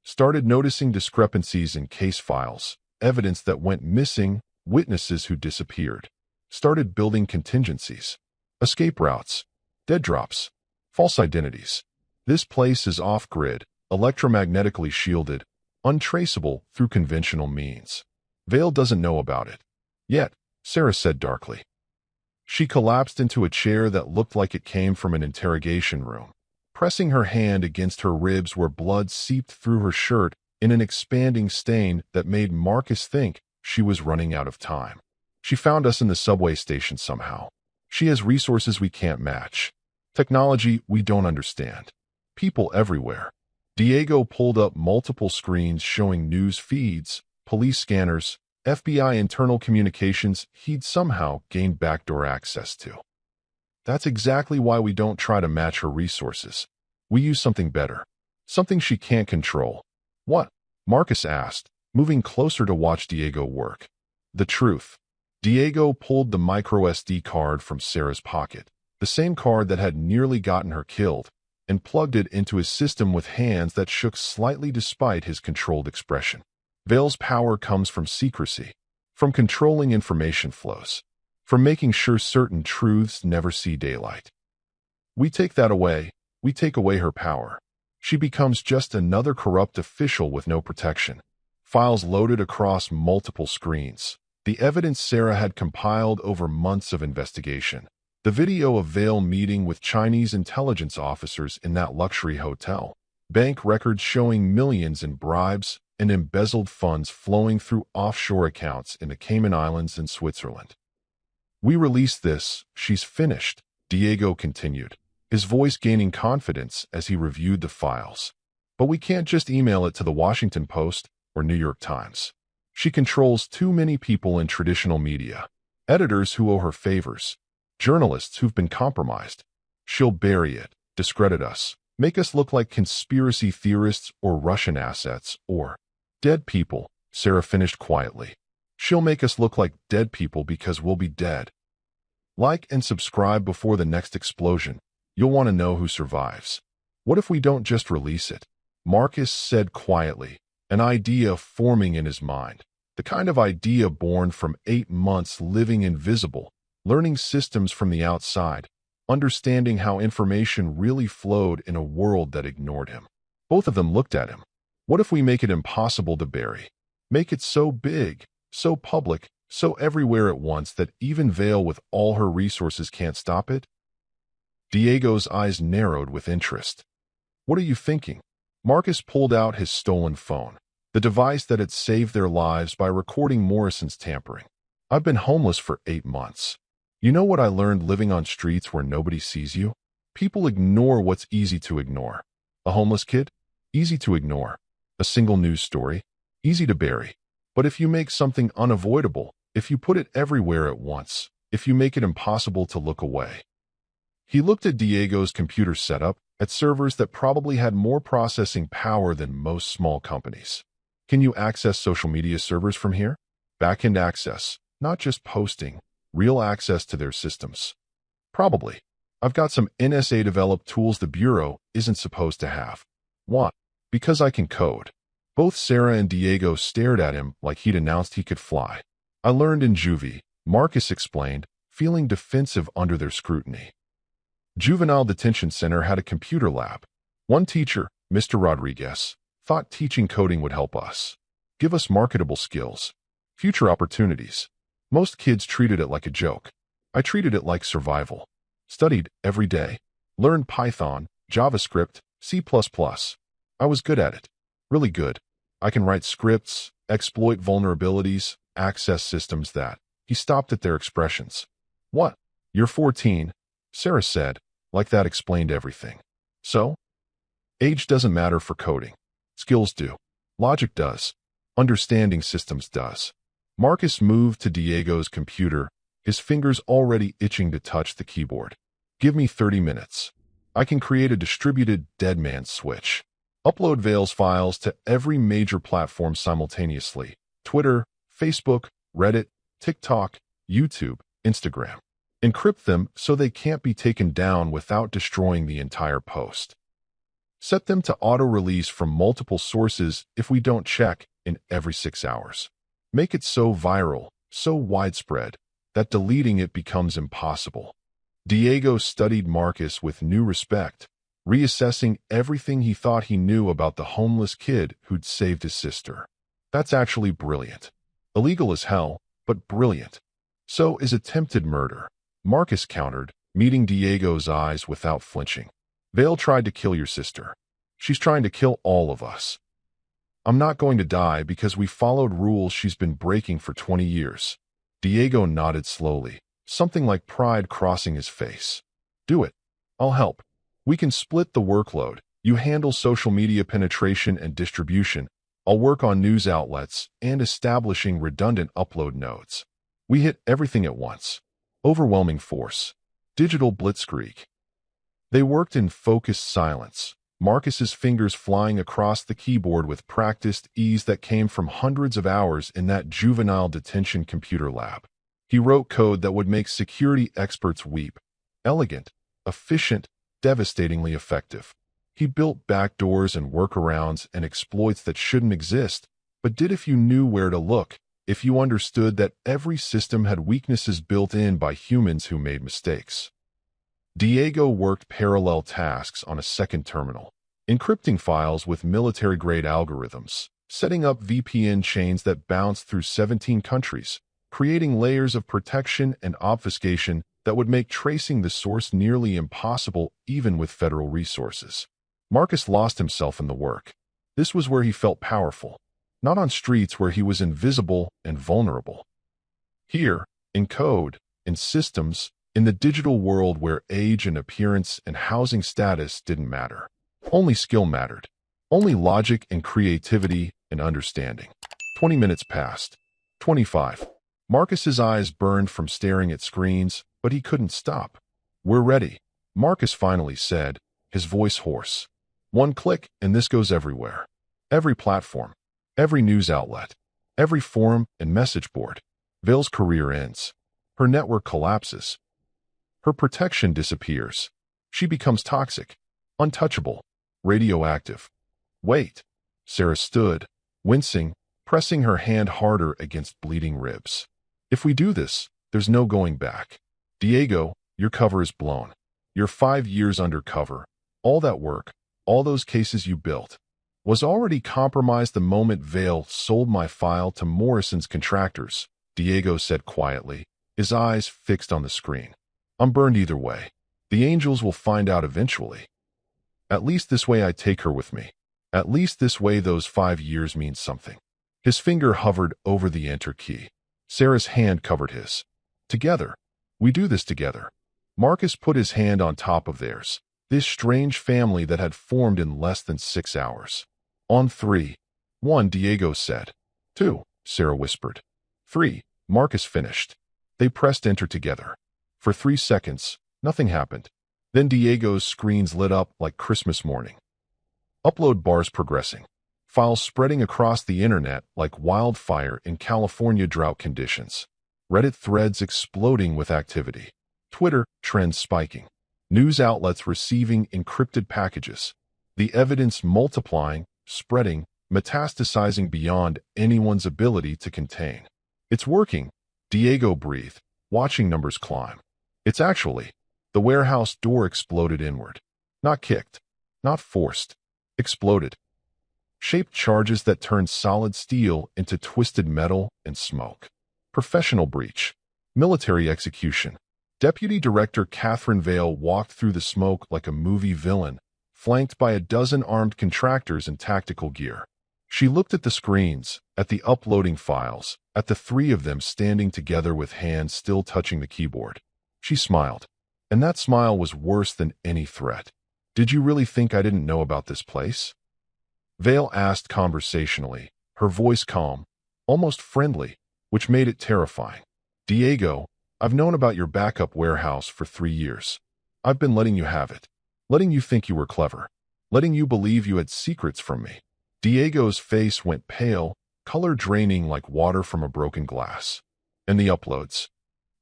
Started noticing discrepancies in case files, evidence that went missing, witnesses who disappeared. Started building contingencies. Escape routes, dead drops, false identities. This place is off-grid, electromagnetically shielded, untraceable through conventional means. Vale doesn't know about it. Yet," Sarah said darkly. She collapsed into a chair that looked like it came from an interrogation room, pressing her hand against her ribs where blood seeped through her shirt in an expanding stain that made Marcus think she was running out of time. "She found us in the subway station somehow. She has resources we can't match. Technology we don't understand. People everywhere." Diego pulled up multiple screens showing news feeds, police scanners, FBI internal communications he'd somehow gained backdoor access to. "That's exactly why we don't try to match her resources. We use something better. Something she can't control." "What?" Marcus asked, moving closer to watch Diego work. "The truth." Diego pulled the microSD card from Sarah's pocket, the same card that had nearly gotten her killed, and plugged it into his system with hands that shook slightly despite his controlled expression. Vale's power comes from secrecy, from controlling information flows, from making sure certain truths never see daylight. We take that away, we take away her power. She becomes just another corrupt official with no protection. Files loaded across multiple screens. The evidence Sarah had compiled over months of investigation. The video of Vale meeting with Chinese intelligence officers in that luxury hotel. Bank records showing millions in bribes and embezzled funds flowing through offshore accounts in the Cayman Islands and Switzerland. "We released this, she's finished," Diego continued. his voice gaining confidence as he reviewed the files. But we can't just email it to the Washington Post or New York Times. She controls too many people in traditional media. Editors who owe her favors. Journalists who've been compromised. She'll bury it, discredit us, make us look like conspiracy theorists or Russian assets or dead people, Sarah finished quietly. She'll make us look like dead people because we'll be dead. Like and subscribe before the next explosion. You'll want to know who survives. What if we don't just release it? Marcus said quietly, an idea forming in his mind. The kind of idea born from 8 months living invisible, learning systems from the outside, understanding how information really flowed in a world that ignored him. Both of them looked at him. What if we make it impossible to bury? Make it so big, so public, so everywhere at once that even Vale with all her resources can't stop it? Diego's eyes narrowed with interest. What are you thinking? Marcus pulled out his stolen phone, the device that had saved their lives by recording Morrison's tampering. I've been homeless for 8 months. You know what I learned living on streets where nobody sees you? People ignore what's easy to ignore. A homeless kid? Easy to ignore. A single news story? Easy to bury. But if you make something unavoidable, if you put it everywhere at once, if you make it impossible to look away. He looked at Diego's computer setup, at servers that probably had more processing power than most small companies. Can you access social media servers from here? Backend access, not just posting, real access to their systems. Probably. I've got some NSA-developed tools the Bureau isn't supposed to have. Why? Because I can code. Both Sarah and Diego stared at him like he'd announced he could fly. I learned in juvie, Marcus explained, feeling defensive under their scrutiny. Juvenile Detention Center had a computer lab. One teacher, Mr. Rodriguez, thought teaching coding would help us. Give us marketable skills. Future opportunities. Most kids treated it like a joke. I treated it like survival. Studied every day. Learned Python, JavaScript, C++. I was good at it. Really good. I can write scripts, exploit vulnerabilities, access systems that. He stopped at their expressions. What? You're 14, Sarah said, like that explained everything. So? Age doesn't matter for coding. Skills do. Logic does. Understanding systems does. Marcus moved to Diego's computer, his fingers already itching to touch the keyboard. Give me 30 minutes. I can create a distributed dead man switch. Upload Vale's files to every major platform simultaneously. Twitter, Facebook, Reddit, TikTok, YouTube, Instagram. Encrypt them so they can't be taken down without destroying the entire post. Set them to auto-release from multiple sources if we don't check in every 6 hours. Make it so viral, so widespread, that deleting it becomes impossible. Diego studied Marcus with new respect, reassessing everything he thought he knew about the homeless kid who'd saved his sister. That's actually brilliant. Illegal as hell, but brilliant. So is attempted murder. Marcus countered, meeting Diego's eyes without flinching. Vale tried to kill your sister. She's trying to kill all of us. I'm not going to die because we followed rules she's been breaking for 20 years. Diego nodded slowly, something like pride crossing his face. Do it. I'll help. We can split the workload. You handle social media penetration and distribution. I'll work on news outlets and establishing redundant upload nodes. We hit everything at once. Overwhelming force. Digital blitzkrieg. They worked in focused silence, Marcus's fingers flying across the keyboard with practiced ease that came from hundreds of hours in that juvenile detention computer lab. He wrote code that would make security experts weep. Elegant, efficient, devastatingly effective. He built backdoors and workarounds and exploits that shouldn't exist, but did if you knew where to look, if you understood that every system had weaknesses built in by humans who made mistakes. Diego worked parallel tasks on a second terminal, encrypting files with military-grade algorithms, setting up VPN chains that bounced through 17 countries, creating layers of protection and obfuscation that would make tracing the source nearly impossible even with federal resources. Marcus lost himself in the work. This was where he felt powerful, not on streets where he was invisible and vulnerable. Here, in code, in systems, In the digital world where age and appearance and housing status didn't matter. Only skill mattered. Only logic and creativity and understanding. 20 minutes passed. 25. Marcus's eyes burned from staring at screens, but he couldn't stop. "We're ready," Marcus finally said, his voice hoarse. "One click, and this goes everywhere. Every platform, every news outlet, every forum and message board. Vale's career ends. Her network collapses. Her protection disappears. She becomes toxic, untouchable, radioactive." "Wait." Sarah stood, wincing, pressing her hand harder against bleeding ribs. "If we do this, there's no going back. Diego, your cover is blown. You're 5 years undercover. All that work, all those cases you built, was already compromised the moment Vale sold my file to Morrison's contractors," Diego said quietly, his eyes fixed on the screen. "I'm burned either way. The angels will find out eventually. At least this way I take her with me. At least this way those 5 years mean something." His finger hovered over the enter key. Sarah's hand covered his. "Together. We do this together." Marcus put his hand on top of theirs. This strange family that had formed in less than 6 hours. "On 3. 1, Diego said. 2, Sarah whispered. 3, Marcus finished. They pressed enter together. For 3 seconds, nothing happened. Then Diego's screens lit up like Christmas morning. Upload bars progressing. Files spreading across the internet like wildfire in California drought conditions. Reddit threads exploding with activity. Twitter trends spiking. News outlets receiving encrypted packages. The evidence multiplying, spreading, metastasizing beyond anyone's ability to contain. "It's working," Diego breathed, watching numbers climb. "It's actually." The warehouse door exploded inward. Not kicked. Not forced. Exploded. Shaped charges that turned solid steel into twisted metal and smoke. Professional breach. Military execution. Deputy Director Catherine Vale walked through the smoke like a movie villain, flanked by a dozen armed contractors in tactical gear. She looked at the screens, at the uploading files, at the 3 of them standing together with hands still touching the keyboard. She smiled. And that smile was worse than any threat. "Did you really think I didn't know about this place?" Vale asked conversationally, her voice calm, almost friendly, which made it terrifying. "Diego, I've known about your backup warehouse for 3 years. I've been letting you have it. Letting you think you were clever. Letting you believe you had secrets from me." Diego's face went pale, color draining like water from a broken glass. "And the uploads?"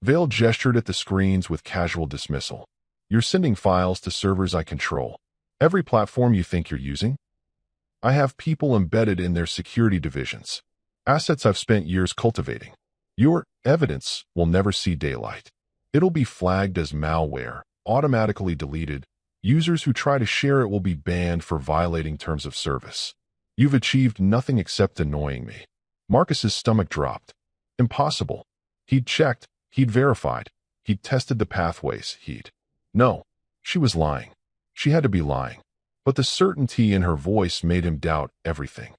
Vale gestured at the screens with casual dismissal. "You're sending files to servers I control. Every platform you think you're using. I have people embedded in their security divisions. Assets I've spent years cultivating. Your evidence will never see daylight. It'll be flagged as malware, automatically deleted. Users who try to share it will be banned for violating terms of service. You've achieved nothing except annoying me." Marcus's stomach dropped. Impossible. He'd checked. He'd verified. He'd tested the pathways. No, she was lying. She had to be lying. But the certainty in her voice made him doubt everything.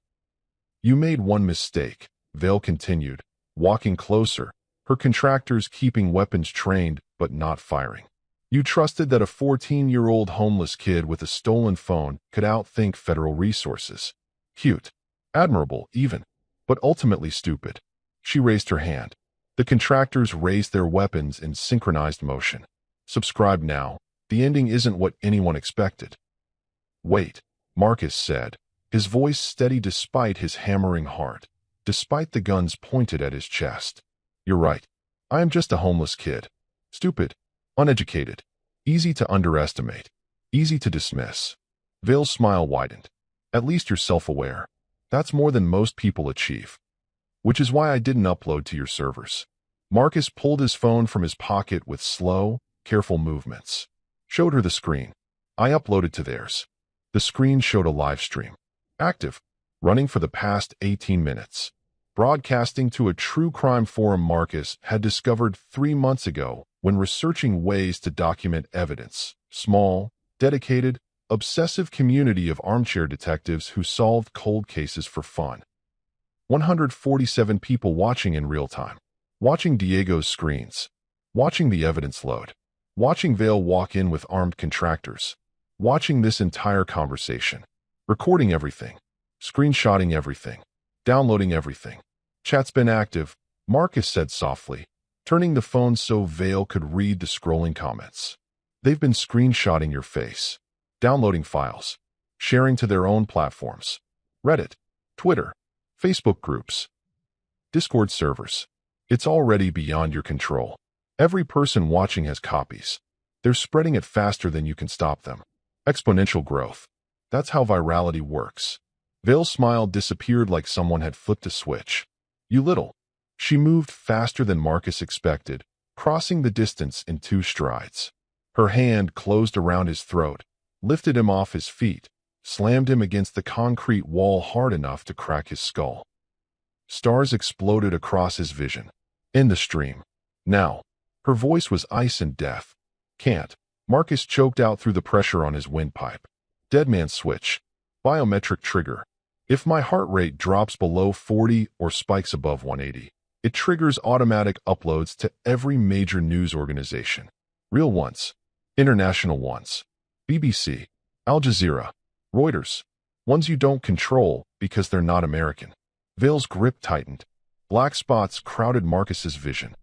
"You made one mistake," Vale continued, walking closer, her contractors keeping weapons trained but not firing. "You trusted that a 14-year-old homeless kid with a stolen phone could outthink federal resources. Cute. Admirable, even. But ultimately stupid." She raised her hand. The contractors raised their weapons in synchronized motion. "Subscribe now. The ending isn't what anyone expected." "Wait," Marcus said, his voice steady despite his hammering heart, despite the guns pointed at his chest. "You're right. I am just a homeless kid. Stupid. Uneducated. Easy to underestimate. Easy to dismiss." Vale's smile widened. "At least you're self-aware. That's more than most people achieve. Which is why I didn't upload to your servers." Marcus pulled his phone from his pocket with slow, careful movements. Showed her the screen. "I uploaded to theirs." The screen showed a live stream. Active. Running for the past 18 minutes. Broadcasting to a true crime forum Marcus had discovered 3 months ago when researching ways to document evidence. Small, dedicated, obsessive community of armchair detectives who solved cold cases for fun. 147 people watching in real time. Watching Diego's screens. Watching the evidence load. Watching Vale walk in with armed contractors. Watching this entire conversation. Recording everything. Screenshotting everything. Downloading everything. Chat's been active, Marcus said softly, turning the phone so Vale could read the scrolling comments. They've been screenshotting your face. Downloading files. Sharing to their own platforms. Reddit. Twitter. Facebook groups. Discord servers. It's already beyond your control. Every person watching has copies. They're spreading it faster than you can stop them. Exponential growth. That's how virality works. Vale's smile disappeared like someone had flipped a switch. You little. She moved faster than Marcus expected, crossing the distance in 2 strides. Her hand closed around his throat, lifted him off his feet, slammed him against the concrete wall hard enough to crack his skull. Stars exploded across his vision. In the stream. Now. Her voice was ice and death. Can't. Marcus choked out through the pressure on his windpipe. Deadman switch. Biometric trigger. If my heart rate drops below 40 or spikes above 180, it triggers automatic uploads to every major news organization. Real ones. International ones. BBC. Al Jazeera. Reuters. Ones you don't control because they're not American. Vale's grip tightened. Black spots crowded Marcus's vision.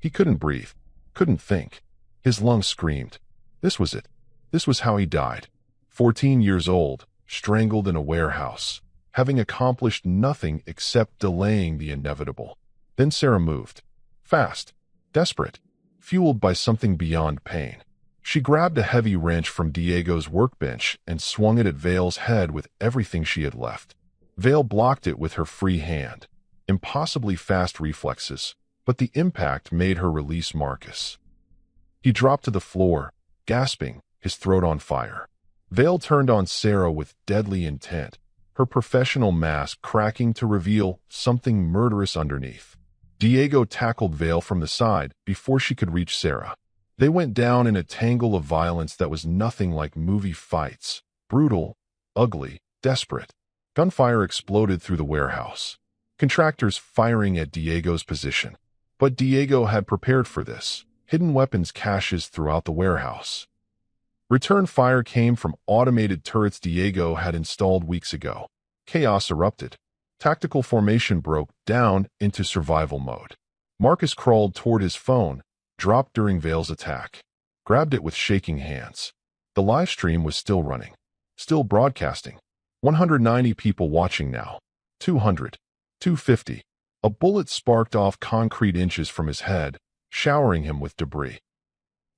He couldn't breathe. Couldn't think. His lungs screamed. This was it. This was how he died. 14 years old, strangled in a warehouse, having accomplished nothing except delaying the inevitable. Then Sarah moved. Fast. Desperate. Fueled by something beyond pain. She grabbed a heavy wrench from Diego's workbench and swung it at Vale's head with everything she had left. Vale blocked it with her free hand. Impossibly fast reflexes, but the impact made her release Marcus. He dropped to the floor, gasping, his throat on fire. Vale turned on Sarah with deadly intent, her professional mask cracking to reveal something murderous underneath. Diego tackled Vale from the side before she could reach Sarah. They went down in a tangle of violence that was nothing like movie fights. Brutal, ugly, desperate. Gunfire exploded through the warehouse. Contractors firing at Diego's position. But Diego had prepared for this. Hidden weapons caches throughout the warehouse. Return fire came from automated turrets Diego had installed weeks ago. Chaos erupted. Tactical formation broke down into survival mode. Marcus crawled toward his phone, dropped during Vale's attack. Grabbed it with shaking hands. The live stream was still running. Still broadcasting. 190 people watching now. 200. 250. A bullet sparked off concrete inches from his head, showering him with debris.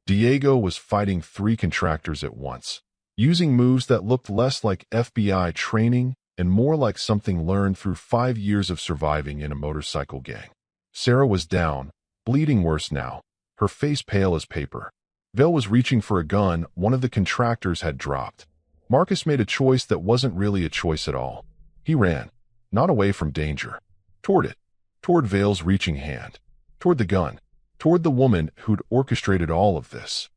Diego was fighting 3 contractors at once, using moves that looked less like FBI training and more like something learned through 5 years of surviving in a motorcycle gang. Sarah was down, bleeding worse now, her face pale as paper. Vale was reaching for a gun one of the contractors had dropped. Marcus made a choice that wasn't really a choice at all. He ran, not away from danger, toward it, toward Vale's reaching hand, toward the gun, toward the woman who'd orchestrated all of this.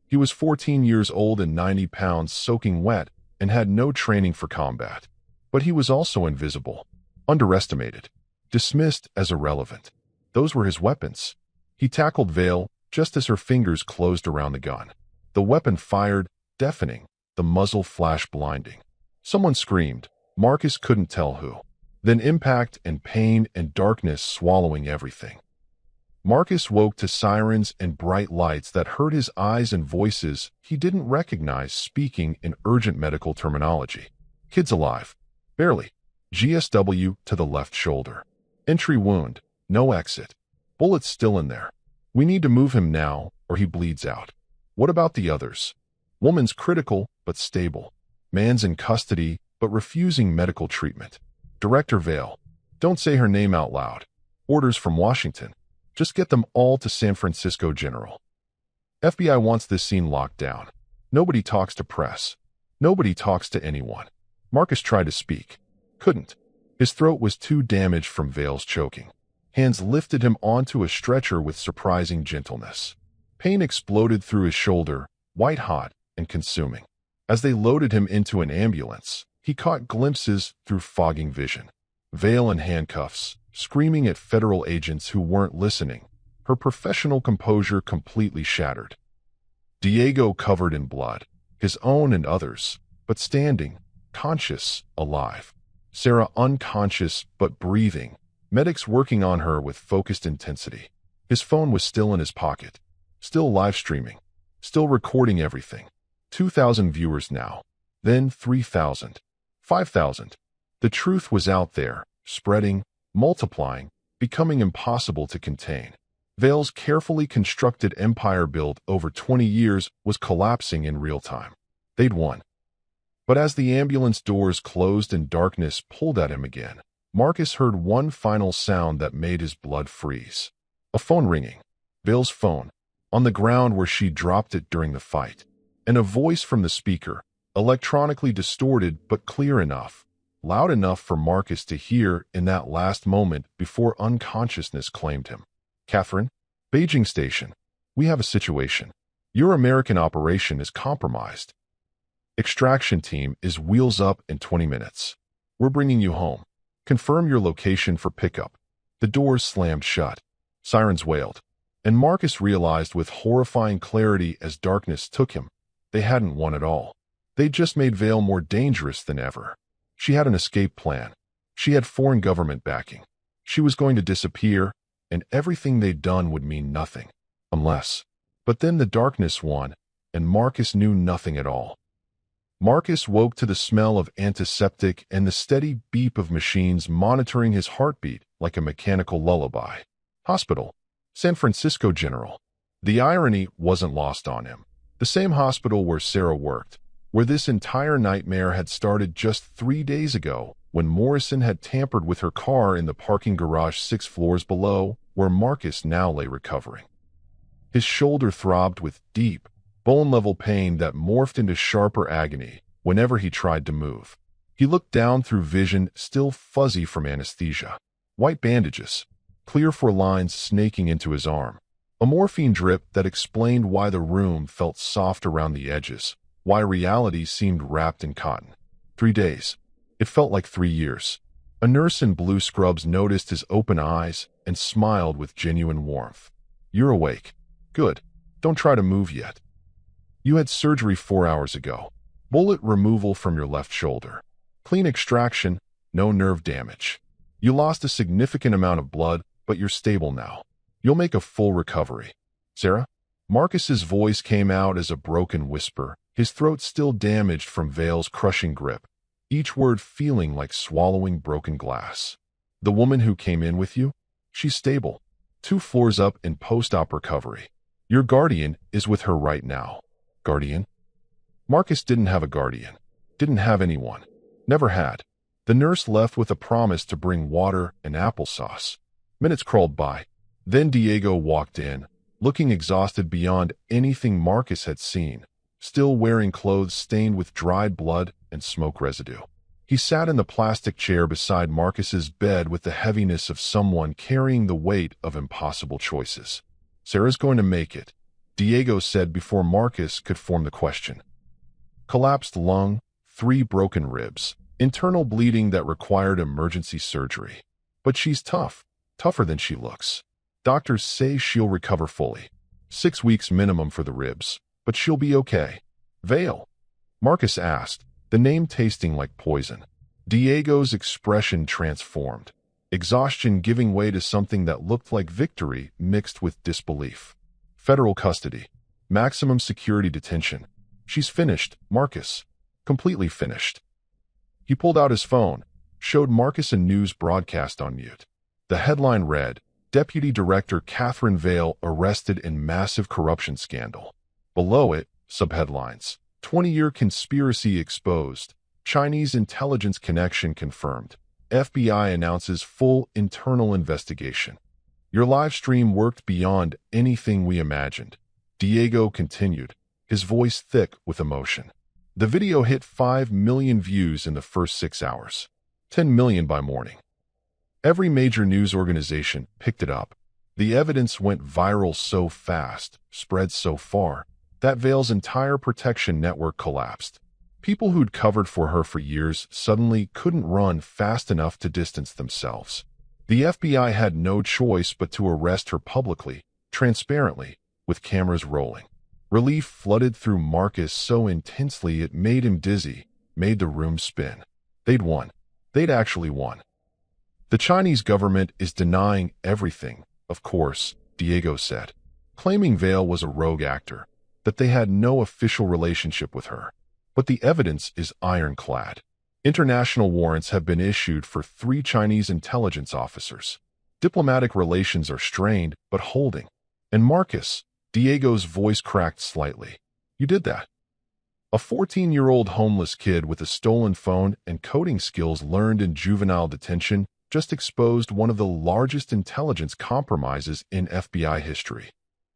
He was 14 years old and 90 pounds soaking wet and had no training for combat. But he was also invisible, underestimated, dismissed as irrelevant. Those were his weapons. He tackled Vale just as her fingers closed around the gun. The weapon fired, deafening, the muzzle flashed blinding. Someone screamed. Marcus couldn't tell who. Then impact and pain and darkness swallowing everything. Marcus woke to sirens and bright lights that hurt his eyes and voices he didn't recognize speaking in urgent medical terminology. Kid's alive. Barely. GSW to the left shoulder. Entry wound. No exit. Bullets still in there. We need to move him now or he bleeds out. What about the others? Woman's critical but stable. Man's in custody but refusing medical treatment. Director Vale. Don't say her name out loud. Orders from Washington. Just get them all to San Francisco General. FBI wants this scene locked down. Nobody talks to press. Nobody talks to anyone. Marcus tried to speak. Couldn't. His throat was too damaged from Vale's choking. Hands lifted him onto a stretcher with surprising gentleness. Pain exploded through his shoulder, white-hot and consuming. As they loaded him into an ambulance, he caught glimpses through fogging vision. Vale in handcuffs, screaming at federal agents who weren't listening, her professional composure completely shattered. Diego covered in blood, his own and others, but standing, conscious, alive. Sarah unconscious but breathing, medics working on her with focused intensity. His phone was still in his pocket, still live streaming, still recording everything. 2,000 viewers now, then 3,000, 5,000. The truth was out there, spreading, multiplying, becoming impossible to contain. Vale's carefully constructed empire built over 20 years was collapsing in real time. They'd won. But as the ambulance doors closed and darkness pulled at him again, Marcus heard one final sound that made his blood freeze. A phone ringing. Vale's phone, on the ground where she dropped it during the fight. And a voice from the speaker, electronically distorted but clear enough, loud enough for Marcus to hear in that last moment before unconsciousness claimed him. Catherine, Beijing Station, we have a situation. Your American operation is compromised. Extraction team is wheels up in 20 minutes. We're bringing you home. Confirm your location for pickup. The doors slammed shut. Sirens wailed. And Marcus realized with horrifying clarity as darkness took him, they hadn't won at all. They'd just made Vale more dangerous than ever. She had an escape plan. She had foreign government backing. She was going to disappear, and everything they'd done would mean nothing. Unless. But then the darkness won, and Marcus knew nothing at all. Marcus woke to the smell of antiseptic and the steady beep of machines monitoring his heartbeat like a mechanical lullaby. Hospital. San Francisco General. The irony wasn't lost on him. The same hospital where Sarah worked, where this entire nightmare had started just 3 days ago, when Morrison had tampered with her car in the parking garage 6 floors below, where Marcus now lay recovering. His shoulder throbbed with deep, bone-level pain that morphed into sharper agony whenever he tried to move. He looked down through vision still fuzzy from anesthesia. White bandages, clear for lines snaking into his arm. A morphine drip that explained why the room felt soft around the edges, why reality seemed wrapped in cotton. 3 days. It felt like 3 years. A nurse in blue scrubs noticed his open eyes and smiled with genuine warmth. You're awake. Good. Don't try to move yet. You had surgery 4 hours ago. Bullet removal from your left shoulder. Clean extraction, no nerve damage. You lost a significant amount of blood, but you're stable now. You'll make a full recovery. Sarah? Marcus's voice came out as a broken whisper, his throat still damaged from Vale's crushing grip, each word feeling like swallowing broken glass. The woman who came in with you? She's stable. 2 floors up in post-op recovery. Your guardian is with her right now. Guardian? Marcus didn't have a guardian. Didn't have anyone. Never had. The nurse left with a promise to bring water and applesauce. Minutes crawled by. Then Diego walked in, looking exhausted beyond anything Marcus had seen, still wearing clothes stained with dried blood and smoke residue. He sat in the plastic chair beside Marcus's bed with the heaviness of someone carrying the weight of impossible choices. Sarah's going to make it, Diego said before Marcus could form the question. Collapsed lung, 3 broken ribs, internal bleeding that required emergency surgery. But she's tough, tougher than she looks. Doctors say she'll recover fully. 6 weeks minimum for the ribs, but she'll be okay. Vale? Marcus asked, the name tasting like poison. Diego's expression transformed, exhaustion giving way to something that looked like victory mixed with disbelief. Federal custody. Maximum security detention. She's finished, Marcus. Completely finished. He pulled out his phone, showed Marcus a news broadcast on mute. The headline read, Deputy Director Catherine Vale arrested in massive corruption scandal. Below it, subheadlines. 20-year conspiracy exposed. Chinese intelligence connection confirmed. FBI announces full internal investigation. Your live stream worked beyond anything we imagined. Diego continued, his voice thick with emotion. The video hit 5 million views in the first 6 hours. 10 million by morning. Every major news organization picked it up. The evidence went viral so fast, spread so far, that Vale's entire protection network collapsed. People who'd covered for her for years suddenly couldn't run fast enough to distance themselves. The FBI had no choice but to arrest her publicly, transparently, with cameras rolling. Relief flooded through Marcus so intensely it made him dizzy, made the room spin. They'd won. They'd actually won. The Chinese government is denying everything, of course, Diego said, claiming Vale was a rogue actor, that they had no official relationship with her. But the evidence is ironclad. International warrants have been issued for 3 Chinese intelligence officers. Diplomatic relations are strained, but holding. And Marcus, Diego's voice cracked slightly. You did that. A 14-year-old homeless kid with a stolen phone and coding skills learned in juvenile detention just exposed one of the largest intelligence compromises in FBI history.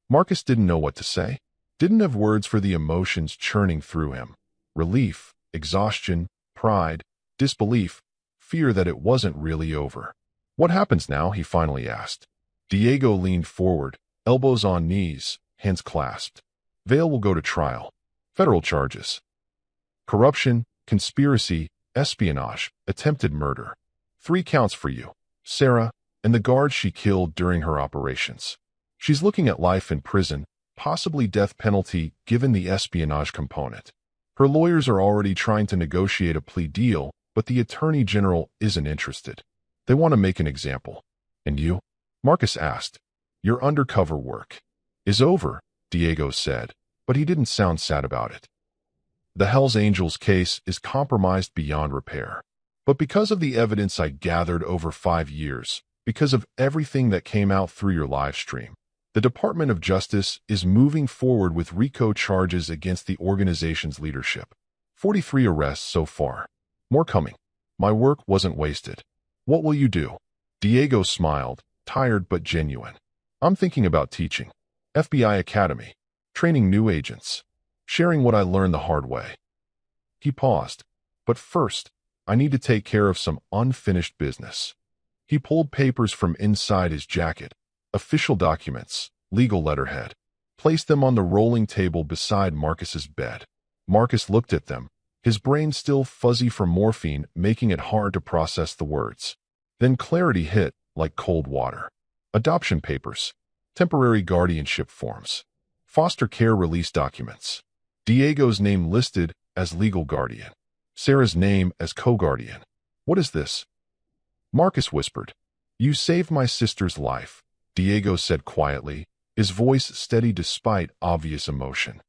Marcus didn't know what to say, didn't have words for the emotions churning through him. Relief, exhaustion, pride, disbelief, fear that it wasn't really over. What happens now? He finally asked. Diego leaned forward, elbows on knees, hands clasped. Vale will go to trial. Federal charges. Corruption, conspiracy, espionage, attempted murder. 3 counts for you, Sarah, and the guard she killed during her operations. She's looking at life in prison, possibly death penalty given the espionage component. Her lawyers are already trying to negotiate a plea deal, but the Attorney General isn't interested. They want to make an example. And you? Marcus asked. Your undercover work is over, Diego said, but he didn't sound sad about it. The Hells Angels case is compromised beyond repair. But because of the evidence I gathered over 5 years, because of everything that came out through your live stream, the Department of Justice is moving forward with RICO charges against the organization's leadership. 43 arrests so far. More coming. My work wasn't wasted. What will you do? Diego smiled, tired but genuine. I'm thinking about teaching. FBI Academy. Training new agents. Sharing what I learned the hard way. He paused. But first, I need to take care of some unfinished business. He pulled papers from inside his jacket. Official documents, legal letterhead. Placed them on the rolling table beside Marcus's bed. Marcus looked at them, his brain still fuzzy from morphine, making it hard to process the words. Then clarity hit, like cold water. Adoption papers. Temporary guardianship forms. Foster care release documents. Diego's name listed as legal guardian. Sarah's name as co-guardian. What is this? Marcus whispered. You saved my sister's life, Diego said quietly, his voice steady despite obvious emotion.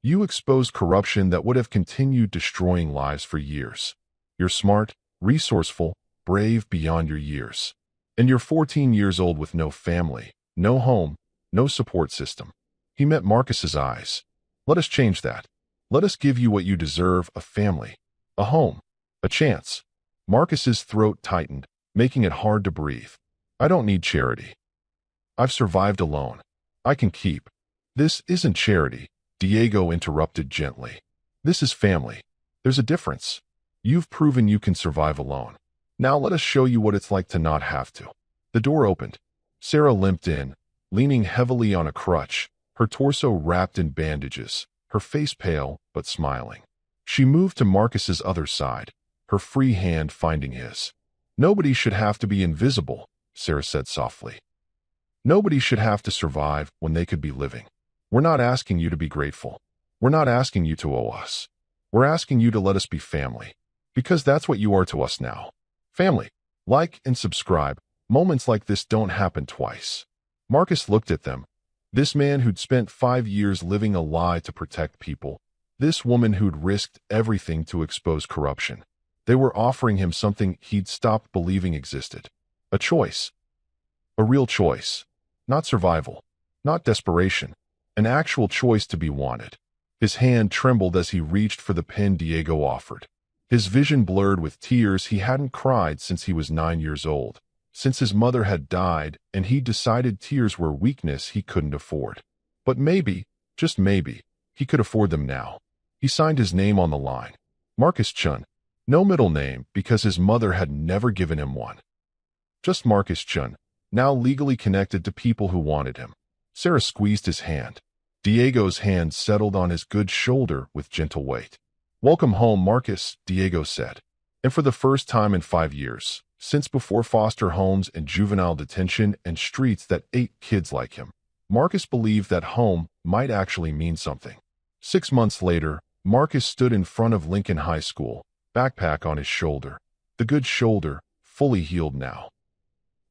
You exposed corruption that would have continued destroying lives for years. You're smart, resourceful, brave beyond your years. And you're 14 years old with no family, no home, no support system. He met Marcus's eyes. Let us change that. Let us give you what you deserve, a family, a home, a chance. Marcus's throat tightened, making it hard to breathe. I don't need charity. I've survived alone. I can keep. This isn't charity, Diego interrupted gently. This is family. There's a difference. You've proven you can survive alone. Now let us show you what it's like to not have to. The door opened. Sarah limped in, leaning heavily on a crutch, her torso wrapped in bandages, her face pale but smiling. She moved to Marcus's other side, her free hand finding his. Nobody should have to be invisible, Sarah said softly. Nobody should have to survive when they could be living. We're not asking you to be grateful. We're not asking you to owe us. We're asking you to let us be family. Because that's what you are to us now. Family. Like and subscribe. Moments like this don't happen twice. Marcus looked at them. This man who'd spent 5 years living a lie to protect people. This woman who'd risked everything to expose corruption. They were offering him something he'd stopped believing existed. A choice. A real choice. Not survival. Not desperation. An actual choice to be wanted. His hand trembled as he reached for the pen Diego offered. His vision blurred with tears. He hadn't cried since he was 9 years old. Since his mother had died, and he decided tears were weakness he couldn't afford. But maybe, just maybe, he could afford them now. He signed his name on the line. Marcus Chun. No middle name because his mother had never given him one. Just Marcus Chun, now legally connected to people who wanted him. Sarah squeezed his hand. Diego's hand settled on his good shoulder with gentle weight. Welcome home, Marcus, Diego said. And for the first time in 5 years, since before foster homes and juvenile detention and streets that ate kids like him, Marcus believed that home might actually mean something. 6 months later, Marcus stood in front of Lincoln High School, backpack on his shoulder. The good shoulder, fully healed now.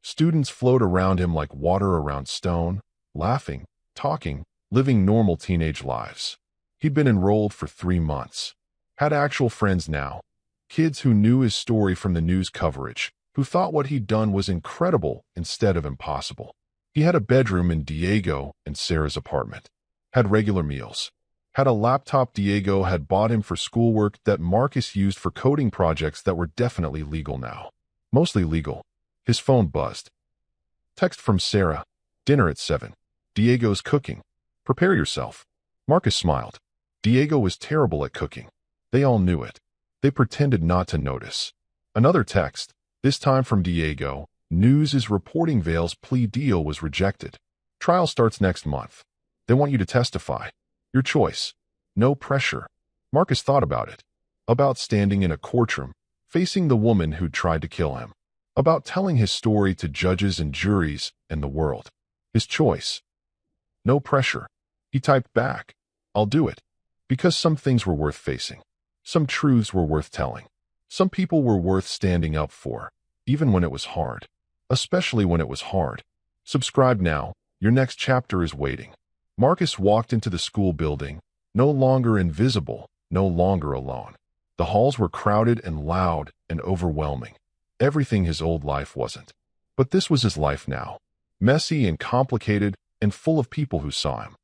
Students flowed around him like water around stone, laughing, talking, living normal teenage lives. He'd been enrolled for 3 months. Had actual friends now. Kids who knew his story from the news coverage, who thought what he'd done was incredible instead of impossible. He had a bedroom in Diego and Sarah's apartment. Had regular meals. Had a laptop Diego had bought him for schoolwork that Marcus used for coding projects that were definitely legal now. Mostly legal. His phone buzzed. Text from Sarah. Dinner at 7. Diego's cooking. Prepare yourself. Marcus smiled. Diego was terrible at cooking. They all knew it. They pretended not to notice. Another text, this time from Diego. News is reporting Vale's plea deal was rejected. Trial starts next month. They want you to testify. Your choice. No pressure. Marcus thought about it. About standing in a courtroom, facing the woman who'd tried to kill him. About telling his story to judges and juries and the world. His choice. No pressure. He typed back. I'll do it. Because some things were worth facing. Some truths were worth telling. Some people were worth standing up for, even when it was hard. Especially when it was hard. Subscribe now. Your next chapter is waiting. Marcus walked into the school building, no longer invisible, no longer alone. The halls were crowded and loud and overwhelming. Everything his old life wasn't. But this was his life now. Messy and complicated and full of people who saw him.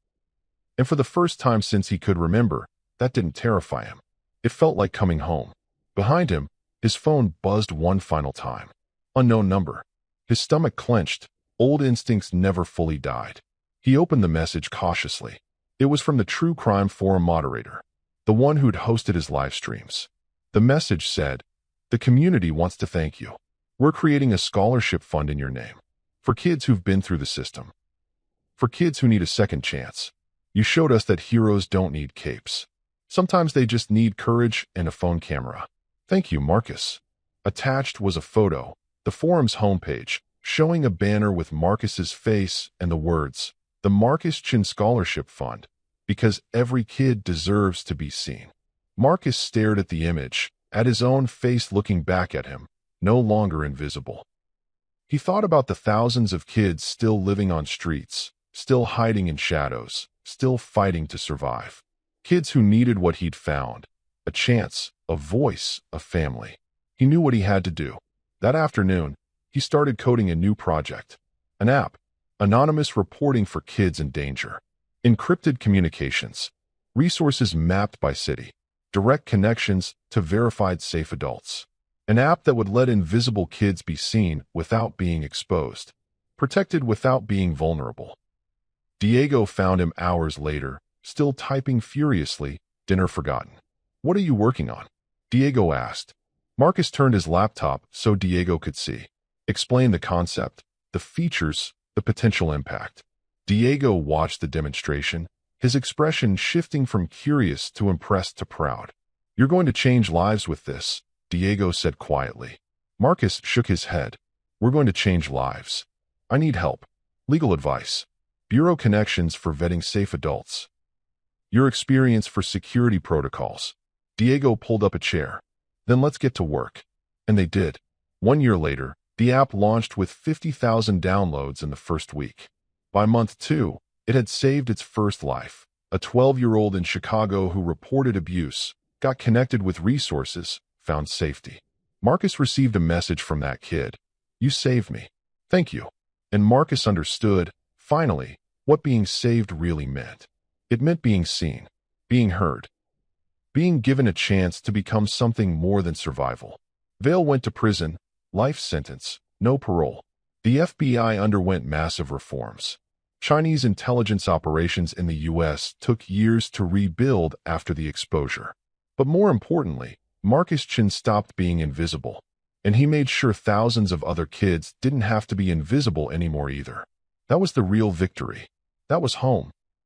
And for the first time since he could remember, that didn't terrify him. It felt like coming home. Behind him, his phone buzzed one final time. Unknown number. His stomach clenched. Old instincts never fully died. He opened the message cautiously. It was from the True Crime Forum moderator, the one who'd hosted his live streams. The message said, "The community wants to thank you. We're creating a scholarship fund in your name. For kids who've been through the system. For kids who need a second chance. You showed us that heroes don't need capes. Sometimes they just need courage and a phone camera. Thank you, Marcus." Attached was a photo, the forum's homepage, showing a banner with Marcus's face and the words, "The Marcus Chin Scholarship Fund, because every kid deserves to be seen." Marcus stared at the image, at his own face looking back at him, no longer invisible. He thought about the thousands of kids still living on streets, still hiding in shadows, still fighting to survive. Kids who needed what he'd found, a chance, a voice, a family. He knew what he had to do. That afternoon, he started coding a new project. An app. Anonymous reporting for kids in danger. Encrypted communications. Resources mapped by city. Direct connections to verified safe adults. An app that would let invisible kids be seen without being exposed. Protected without being vulnerable. Diego found him hours later, still typing furiously, dinner forgotten. "What are you working on?" Diego asked. Marcus turned his laptop so Diego could see. Explained the concept, the features, the potential impact. Diego watched the demonstration, his expression shifting from curious to impressed to proud. "You're going to change lives with this," Diego said quietly. Marcus shook his head. "We're going to change lives. I need help. Legal advice. Bureau connections for vetting safe adults. Your experience for security protocols." Diego pulled up a chair. "Then let's get to work." And they did. 1 year later, the app launched with 50,000 downloads in the first week. By month 2, it had saved its first life. A 12-year-old in Chicago who reported abuse, got connected with resources, found safety. Marcus received a message from that kid. "You saved me. Thank you." And Marcus understood, finally, what being saved really meant. It meant being seen, being heard, being given a chance to become something more than survival. Vale went to prison, life sentence, no parole. The FBI underwent massive reforms. Chinese intelligence operations in the U.S. took years to rebuild after the exposure. But more importantly, Marcus Chin stopped being invisible. And he made sure thousands of other kids didn't have to be invisible anymore either. That was the real victory. That was home.